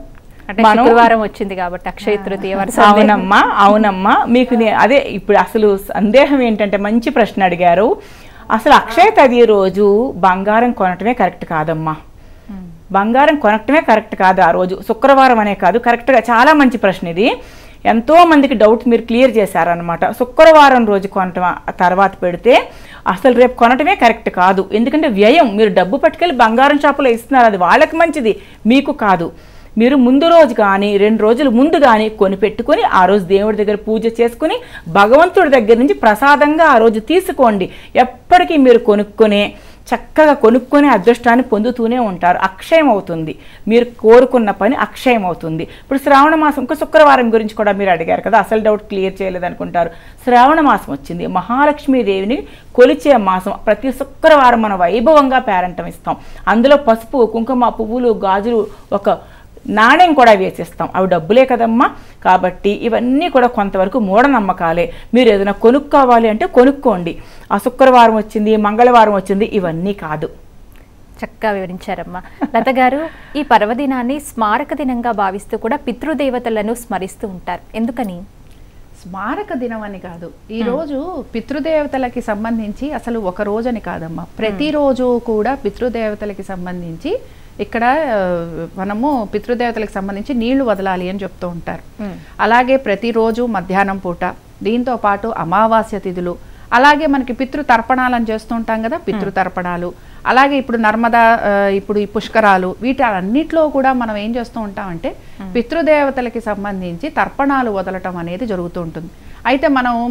అంటే శుక్రవారం వచ్చింది కాబట్టి అక్షయ తృతీయ. అవునమ్మా, అవునమ్మా. మీకు అదే ఇప్పుడు అసలు సందేహం ఏంటంటే మంచి ప్రశ్న అడిగారు. అసలు అక్షయ తదియ రోజు బంగారం కొనటమే కరెక్ట్ కాదమ్మా. బంగారం కొనటమే కరెక్ట్ కాదు ఆ రోజు, శుక్రవారం అనే కాదు. కరెక్ట్గా చాలా మంచి ప్రశ్న ఇది. ఎంతో మందికి డౌట్ మీరు క్లియర్ చేశారనమాట. శుక్రవారం రోజు కొనటం తర్వాత పెడితే అసలు రేపు కొనటమే కరెక్ట్ కాదు. ఎందుకంటే వ్యయం, మీరు డబ్బు పట్టుకెళ్ళి బంగారం షాపులో ఇస్తున్నారు, అది వాళ్ళకి మంచిది, మీకు కాదు. మీరు ముందు రోజు కానీ 2 రోజులు ముందు కానీ కొని పెట్టుకొని ఆ రోజు దేవుడి దగ్గర పూజ చేసుకుని భగవంతుడి దగ్గర నుంచి ప్రసాదంగా ఆ రోజు తీసుకోండి. ఎప్పటికీ మీరు చక్కగా కొనుక్కొని అదృష్టాన్ని పొందుతూనే ఉంటారు. అక్షయం అవుతుంది, మీరు కోరుకున్న పని అక్షయం అవుతుంది. ఇప్పుడు శ్రావణ మాసం, ఇంకా శుక్రవారం గురించి కూడా మీరు అడిగారు కదా, అసలు డౌట్ క్లియర్ చేయలేదు అనుకుంటారు. శ్రావణ మాసం వచ్చింది, మహాలక్ష్మీదేవిని కొలిచే మాసం. ప్రతి శుక్రవారం మనం వైభవంగా పేరంటం ఇస్తాం. అందులో పసుపు, కుంకుమ, పువ్వులు, గాజులు, ఒక నాణ్యం కూడా వేసేస్తాం. అవి డబ్బులే కదమ్మా. కాబట్టి ఇవన్నీ కూడా కొంతవరకు మూఢనమ్మకాలే. మీరు ఏదైనా కొనుక్కోవాలి అంటే కొనుక్కోండి. ఆ శుక్రవారం వచ్చింది, మంగళవారం వచ్చింది, ఇవన్నీ కాదు. చక్కగా వివరించారమ్మా. లత గారు, ఈ పర్వదినాన్ని స్మారక దినంగా భావిస్తూ కూడా పితృదేవతలను స్మరిస్తూ ఉంటారు, ఎందుకని? స్మారక దినం అని కాదు, ఈ రోజు పితృదేవతలకి సంబంధించి అసలు ఒక రోజని కాదమ్మా, ప్రతిరోజు కూడా పితృదేవతలకి సంబంధించి ఇక్కడ మనము పితృదేవతలకు సంబంధించి నీళ్లు వదలాలి అని చెప్తూ ఉంటారు. అలాగే ప్రతిరోజు మధ్యాహ్నం పూట, దీంతో పాటు అమావాస్య తిథులు, అలాగే మనకి పితృతర్పణాలను చేస్తూ ఉంటాం కదా, పితృతర్పణాలు, అలాగే ఇప్పుడు నర్మదా, ఇప్పుడు ఈ పుష్కరాలు, వీటన్నిటిలో కూడా మనం ఏం చేస్తూ ఉంటామంటే పితృదేవతలకి సంబంధించి తర్పణాలు వదలటం అనేది జరుగుతూ ఉంటుంది. అయితే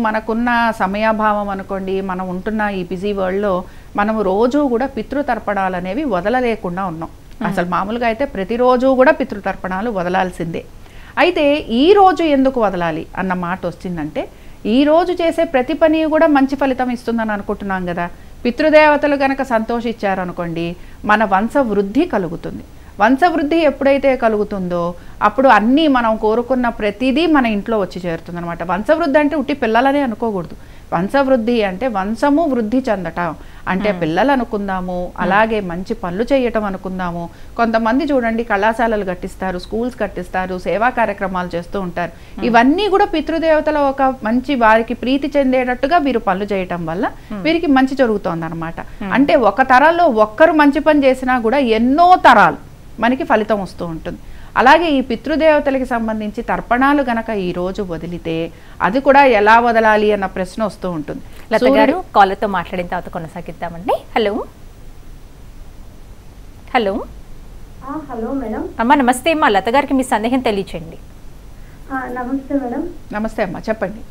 మనకున్న సమయాభావం అనుకోండి, మనం ఉంటున్న ఈ బిజీ వరల్డ్లో మనము రోజు కూడా పితృతర్పణాలు అనేవి వదలలేకుండా ఉన్నాం. అసలు మామూలుగా అయితే ప్రతిరోజు కూడా పితృతర్పణాలు వదలాల్సిందే. అయితే ఈ రోజు ఎందుకు వదలాలి అన్న మాట వచ్చిందంటే, ఈ రోజు చేసే ప్రతి పని కూడా మంచి ఫలితం ఇస్తుందని అనుకుంటున్నాం కదా. పితృదేవతలు కనుక సంతోషించారనుకోండి, మన వంశవృద్ధి కలుగుతుంది. వంశవృద్ధి ఎప్పుడైతే కలుగుతుందో అప్పుడు అన్నీ మనం కోరుకున్న ప్రతిదీ మన ఇంట్లో వచ్చి చేరుతుంది అనమాట. వంశవృద్ధి అంటే ఉట్టి పిల్లలనే అనుకోకూడదు. వంశవృద్ధి అంటే వంశము వృద్ధి చెందటం అంటే పిల్లలు అనుకుందాము, అలాగే మంచి పనులు చేయటం అనుకుందాము. కొంతమంది చూడండి కళాశాలలు కట్టిస్తారు, స్కూల్స్ కట్టిస్తారు, సేవా కార్యక్రమాలు చేస్తూ ఉంటారు. ఇవన్నీ కూడా పితృదేవతల ఒక మంచి, వారికి ప్రీతి చెందేటట్టుగా వీరు పనులు చేయటం వల్ల వీరికి మంచి జరుగుతోంది అనమాట. అంటే ఒక తరాల్లో ఒక్కరు మంచి పని చేసినా కూడా ఎన్నో తరాలు మనకి ఫలితం వస్తూ ఉంటుంది. అలాగే ఈ పితృదేవతలకి సంబంధించి తర్పణాలు గనక ఈ రోజు వదిలితే అది కూడా ఎలా వదలాలి అన్న ప్రశ్న వస్తూ ఉంటుంది. లత గారు, కాలర్తో మాట్లాడిన తర్వాత కొనసాగిద్దామండి. Hello hello hello madam. అమ్మా నమస్తే అమ్మా. లత గారికి మీ సందేహం తెలియచేయండి. నమస్తే మేడం. నమస్తే అమ్మా, చెప్పండి.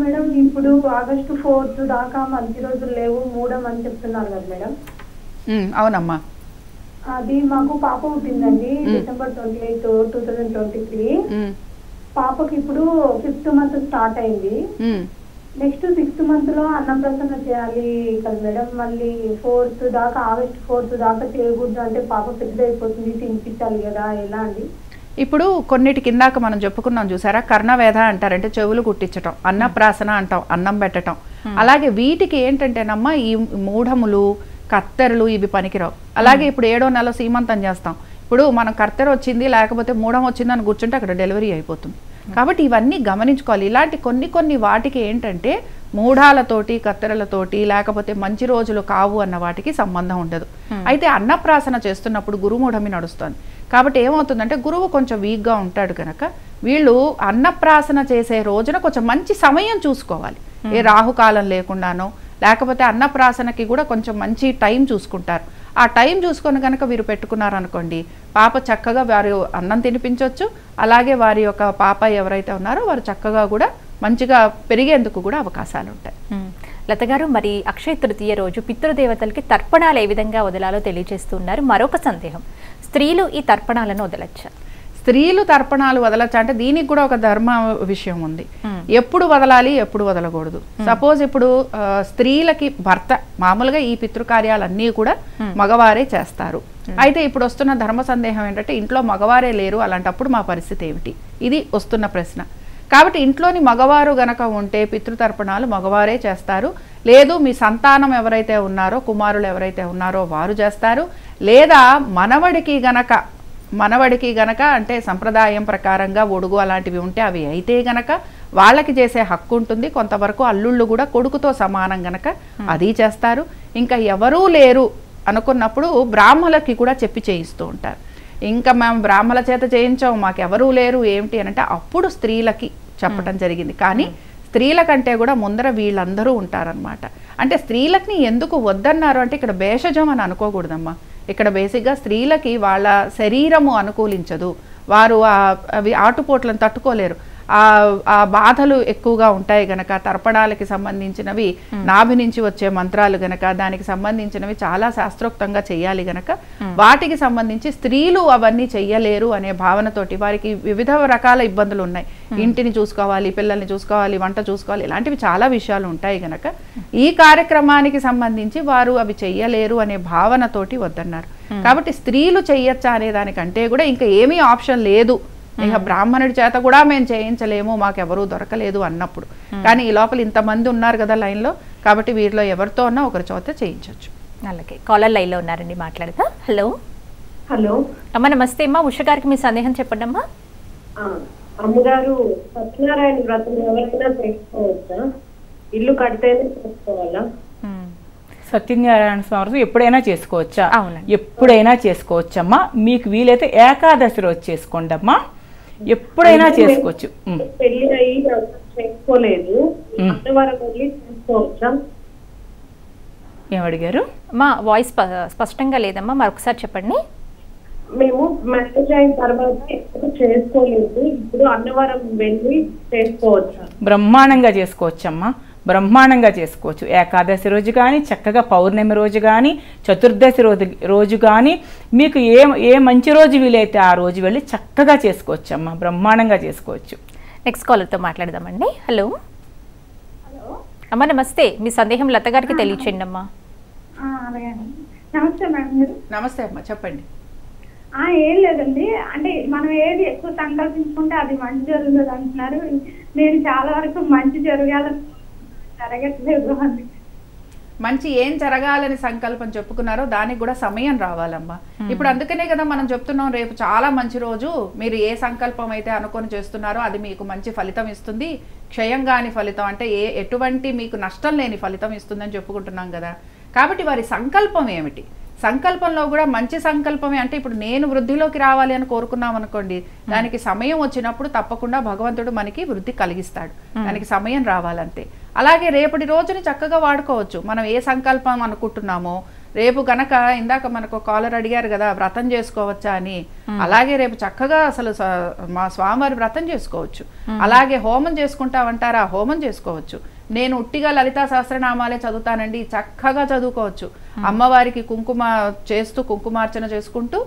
మేడం, ఇప్పుడు ఆగస్టు 4 దాకా మంచి రోజులు లేవు, మూడమని చెప్తున్నారు కదా మేడం. అవునమ్మా. అది మాకు పాప పుట్టిందండి డిసెంబర్ 28, 2023. పాపకి ఇప్పుడు 5th మంత్ స్టార్ట్ అయింది. నెక్స్ట్ 6th మంత్ లో అన్నప్రసన్న చేయాలి కదా మేడం. మళ్ళీ 4th దాకా, ఆగస్ట్ 4 దాకా చేయకూడదు అంటే పాప పెద్దదైపోతుంది, తినిపించాలి కదా, ఎలా అండి? ఇప్పుడు కొన్నిటి కిందాక మనం చెప్పుకున్నాం చూసారా, కర్ణవేధ అంటారంటే చెవులు కుట్టించటం, అన్నప్రాసన అంటాం, అన్నం పెట్టడం. అలాగే వీటికి ఏంటంటేనమ్మా ఈ మూఢములు, కత్తెరలు ఇవి పనికిరావు. అలాగే ఇప్పుడు 7వ నెల సీమంతం చేస్తాం. ఇప్పుడు మనం కత్తెర వచ్చింది లేకపోతే మూఢం వచ్చింది అని కూర్చుంటే అక్కడ డెలివరీ అయిపోతుంది. కాబట్టి ఇవన్నీ గమనించుకోవాలి. ఇలాంటి కొన్ని వాటికి ఏంటంటే మూఢాలతోటి కత్తెరలతోటి లేకపోతే మంచి రోజులు కావు అన్న వాటికి సంబంధం ఉండదు. అయితే అన్నప్రాసన చేస్తున్నప్పుడు గురుమూఢమి నడుస్తుంది కాబట్టి ఏమవుతుందంటే గురువు కొంచెం వీక్గా ఉంటాడు కనుక వీళ్ళు అన్నప్రాసన చేసే రోజున కొంచెం మంచి సమయం చూసుకోవాలి. ఏ రాహుకాలం లేకుండానో లేకపోతే అన్నప్రాసనకి కూడా కొంచెం మంచి టైం చూసుకుంటారు. ఆ టైం చూసుకొని కనుక వీరు పెట్టుకున్నారనుకోండి పాప చక్కగా వారు అన్నం తినిపించవచ్చు. అలాగే వారి యొక్క పాప ఎవరైతే ఉన్నారో వారు చక్కగా కూడా మంచిగా పెరిగేందుకు కూడా అవకాశాలు ఉంటాయి. లత గారు, మరి అక్షయ తృతీయ రోజు పితృదేవతలకి తర్పణాలు ఏ విధంగా వదలాలో తెలియజేస్తున్నారు. మరొక సందేహం, స్త్రీలు ఈ తర్పణాలను వదలచ్చా? స్త్రీలు తర్పణాలు వదలచ్చా అంటే దీనికి కూడా ఒక ధర్మ విషయం ఉంది. ఎప్పుడు వదలాలి, ఎప్పుడు వదలకూడదు. సపోజ్ ఇప్పుడు స్త్రీలకి భర్త మామూలుగా ఈ పితృకార్యాలన్నీ కూడా మగవారే చేస్తారు. అయితే ఇప్పుడు వస్తున్న ధర్మ సందేహం ఏంటంటే ఇంట్లో మగవారే లేరు, అలాంటప్పుడు మా పరిస్థితి ఏమిటి, ఇది వస్తున్న ప్రశ్న. కాబట్టి ఇంట్లోని మగవారు గనక ఉంటే పితృతర్పణాలు మగవారే చేస్తారు. లేదు మీ సంతానం ఎవరైతే ఉన్నారో కుమారులు ఎవరైతే ఉన్నారో వారు చేస్తారు. లేదా మనవడికి గనక అంటే సంప్రదాయం ప్రకారంగా ఒడుగు అలాంటివి ఉంటే అవి అయితే గనక వాళ్ళకి చేసే హక్కు ఉంటుంది. కొంతవరకు అల్లుళ్ళు కూడా కొడుకుతో సమానం గనక అది చేస్తారు. ఇంకా ఎవరూ లేరు అనుకున్నప్పుడు బ్రాహ్మలకి కూడా చెప్పి చేయిస్తూ ఉంటారు. ఇంకా మేము బ్రాహ్మల చేత చేయించాం, మాకెవరూ లేరు ఏమిటి అని అంటే అప్పుడు స్త్రీలకి చెప్పటం జరిగింది. కానీ స్త్రీల కంటే కూడా ముందర వీళ్ళందరూ ఉంటారనమాట. అంటే స్త్రీలకి ఎందుకు వద్దన్నారు అంటే ఇక్కడ భేషజం అని అనుకోకూడదమ్మా. ఇక్కడ బేసిక్గా స్త్రీలకి వాళ్ళ శరీరము అనుకూలించదు, వారు అవి ఆటుపోట్లను తట్టుకోలేరు, ఆ బాధలు ఎక్కువగా ఉంటాయి గనక తర్పణాలకి సంబంధించినవి నాభి నుంచి వచ్చే మంత్రాలు గనక దానికి సంబంధించినవి చాలా శాస్త్రోక్తంగా చెయ్యాలి గనక వాటికి సంబంధించి స్త్రీలు అవన్నీ చెయ్యలేరు అనే భావనతోటి వారికి వివిధ రకాల ఇబ్బందులు ఉన్నాయి. ఇంటిని చూసుకోవాలి, పిల్లల్ని చూసుకోవాలి, వంట చూసుకోవాలి, ఇలాంటివి చాలా విషయాలు ఉంటాయి గనక ఈ కార్యక్రమానికి సంబంధించి వారు అవి చెయ్యలేరు అనే భావనతోటి వద్దన్నారు. కాబట్టి స్త్రీలు చెయ్యొచ్చా అనే దానికంటే కూడా ఇంకా ఏమీ ఆప్షన్ లేదు, ఇక బ్రాహ్మణుడి చేత కూడా మేము చేయించలేము, మాకెవరూ దొరకలేదు అన్నప్పుడు. కానీ ఈ లోపల ఇంతమంది ఉన్నారు కదా లైన్లో, కాబట్టి వీరిలో ఎవరితో ఉన్నా ఒకరి చేత చేయించవచ్చు. అలాగే కాలర్ లైన్లో ఉన్నారండి, మాట్లాడతా. హలో హలో అమ్మ, నమస్తే అమ్మా. ఉష గారికి మీ సందేహం చెప్పండి అమ్మా. అమ్మగారు, సత్యనారాయణ వ్రతం ఎవరైనా చేసుకోవచ్చా? ఇల్లు కడితేనే చేసుకోవాలా? సత్యనారాయణ స్వామి ఎప్పుడైనా చేసుకోవచ్చా? అవునండి, ఎప్పుడైనా చేసుకోవచ్చమ్మా. మీకు వీలైతే ఏకాదశి రోజు చేసుకోండి అమ్మా, ఎప్పుడైనా చేసుకోవచ్చు. పెళ్లి అయ్యి చేసుకోలేదు, అన్నవరం వెళ్ళి చేసుకోవచ్చా? ఏమడిగారు? మా వాయిస్ స్పష్టంగా లేదమ్మా, మరొకసారి చెప్పండి. మేము మ్యారేజ్ అయిన తర్వాత ఎప్పుడు చేసుకోలేదు, ఇప్పుడు అన్నవరం వెళ్ళి చేసుకోవచ్చా? బ్రహ్మాండంగా చేసుకోవచ్చమ్మా, బ్రహ్మాండంగా చేసుకోవచ్చు. ఏకాదశి రోజు కానీ, చక్కగా పౌర్ణమి రోజు కానీ, చతుర్దశి రోజు కానీ, మీకు ఏ మంచి రోజు వీలైతే ఆ రోజు వెళ్ళి చక్కగా చేసుకోవచ్చమ్మా, బ్రహ్మాండంగా చేసుకోవచ్చు. నెక్స్ట్ కాలర్తో మాట్లాడదామండి. హలో అమ్మ, నమస్తే. మీ సందేహం లత గారికి తెలియచేయండి అమ్మా. నమస్తే మేడం. నమస్తే అమ్మా, చెప్పండి. ఏం లేదండి, అంటే మనం ఏది ఎక్కువ సంకల్పించుకుంటే అది మంచి జరుగుతుంది అంటున్నారు. నేను చాలా వరకు మంచి జరగాలని జరగట్లేదు. మంచి ఏం జరగాలని సంకల్పం చెప్పుకున్నారో దానికి కూడా సమయం రావాలమ్మా. ఇప్పుడు అందుకనే కదా మనం చెప్తున్నాం, రేపు చాలా మంచి రోజు, మీరు ఏ సంకల్పం అయితే అనుకొని చేస్తున్నారో అది మీకు మంచి ఫలితం ఇస్తుంది, క్షయం కాని ఫలితం అంటే ఎటువంటి మీకు నష్టం లేని ఫలితం ఇస్తుందని చెప్పుకుంటున్నాం కదా. కాబట్టి వారి సంకల్పం ఏమిటి, సంకల్పంలో కూడా మంచి సంకల్పమే. అంటే ఇప్పుడు నేను వృద్ధిలోకి రావాలి అని కోరుకున్నాం అనుకోండి, దానికి సమయం వచ్చినప్పుడు తప్పకుండా భగవంతుడు మనకి వృద్ధి కలిగిస్తాడు, దానికి సమయం రావాలంతే. అలాగే రేపటి రోజుని చక్కగా వాడుకోవచ్చు. మనం ఏ సంకల్పం అనుకుంటున్నామో రేపు గనక, ఇందాక మనకు కాలర్ అడిగారు కదా వ్రతం చేసుకోవచ్చా అని, అలాగే రేపు చక్కగా అసలు మా స్వామివారి వ్రతం చేసుకోవచ్చు. అలాగే హోమం చేసుకుంటామంటారా, హోమం చేసుకోవచ్చు. నేను ఉట్టిగా లలితా సహస్రనామాలే చదువుతానండి, చక్కగా చదువుకోవచ్చు. అమ్మవారికి కుంకుమ చేస్తూ కుంకుమార్చన చేసుకుంటూ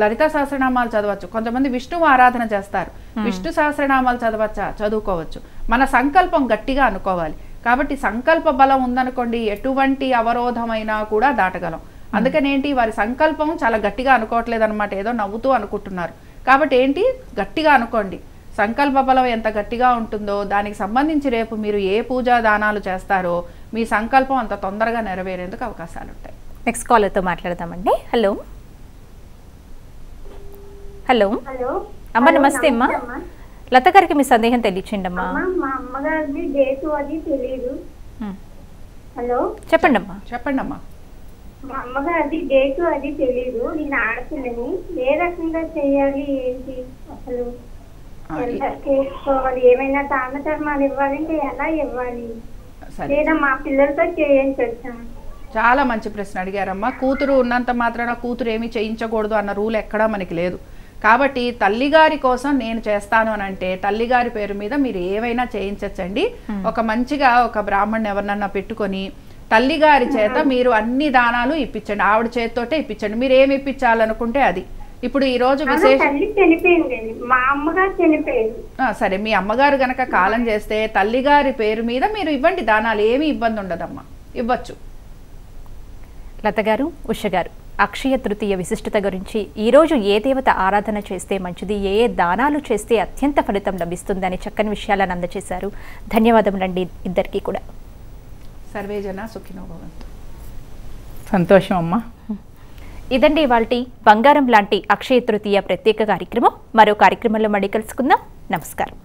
లలితా సహస్రనామాలు చదవచ్చు. కొంతమంది విష్ణువు ఆరాధన చేస్తారు, విష్ణు సహస్రనామాలు చదవచ్చా, చదువుకోవచ్చు. మన సంకల్పం గట్టిగా అనుకోవాలి. కాబట్టి సంకల్ప బలం ఉందనుకోండి, ఎటువంటి అవరోధమైనా కూడా దాటగలం. అందుకని ఏంటి, వారి సంకల్పం చాలా గట్టిగా అనుకోవట్లేదు అనమాట, ఏదో నవ్వుతూ అనుకుంటున్నారు. కాబట్టి ఏంటి, గట్టిగా అనుకోండి. సంకల్ప బలం ఎంత గట్టిగా ఉంటుందో దానికి సంబంధించి రేపు మీరు ఏ పూజా దానాలు చేస్తారో మీ సంకల్పం అంత తొందరగా నెరవేరేందుకు అవకాశాలు ఉంటాయి. నెక్స్ట్ కాలర్తో మాట్లాడదామండి. హలో హలో అమ్మ, నమస్తే అమ్మా. లత గారికి మీ సందేహం తెలియచేయండి అమ్మా. మా అమ్మగారిది డేటు అది తెలియదు, హలో, చెప్పండి అమ్మా. చెప్పండి అమ్మా. మా అమ్మగారి డేటు అది తెలీదు. నేను ఆడపిల్లని ఏ రకంగా చేయాలి, ఏంటి అసలు ఎలా చేసుకోవాలి, ఏమైనా దాన ధర్మాలు ఇవ్వాలంటే ఎలా ఇవ్వాలి, సరే, లేదా మా పిల్లలతో చేయించొచ్చా? చాలా మంచి ప్రశ్న అడిగారమ్మా. కూతురు ఉన్నంత మాత్రాన కూతురు ఏమీ చేయించకూడదు అన్న రూల్ ఎక్కడా మనకి లేదు. కాబట్టి తల్లిగారి కోసం నేను చేస్తాను అని అంటే తల్లిగారి పేరు మీద మీరు ఏవైనా చేయించచ్చండి. ఒక మంచిగా ఒక బ్రాహ్మణ్ ఎవరినన్నా పెట్టుకొని తల్లిగారి చేత మీరు అన్ని దానాలు ఇప్పించండి. ఆవిడ చేతితోటే ఇప్పించండి. మీరు ఏమి ఇప్పించాలనుకుంటే అది. ఇప్పుడు ఈ రోజు విశేష తల్లి చనిపోయిందండి, మా అమ్మగారు చనిపోయింది. సరే, మీ అమ్మగారు గనక కాలం చేస్తే తల్లిగారి పేరు మీద మీరు ఇవ్వండి దానాలు, ఏమీ ఇబ్బంది ఉండదమ్మా, ఇవ్వచ్చు. లత గారు, ఉష గారు, అక్షయ తృతీయ విశిష్టత గురించి ఈరోజు ఏ దేవత ఆరాధన చేస్తే మంచిది, ఏ దానాలు చేస్తే అత్యంత ఫలితం లభిస్తుందని చక్కని విషయాలను అందజేశారు. ధన్యవాదములండి ఇద్దరికీ కూడా. సర్వేజన సుఖినో భవంతు. సంతోషం అమ్మా. ఇదండి ఇవాల్టి బంగారం లాంటి అక్షయ తృతీయ ప్రత్యేక కార్యక్రమం. మరో కార్యక్రమంలో మళ్ళీ కలుసుకుందాం. నమస్కారం.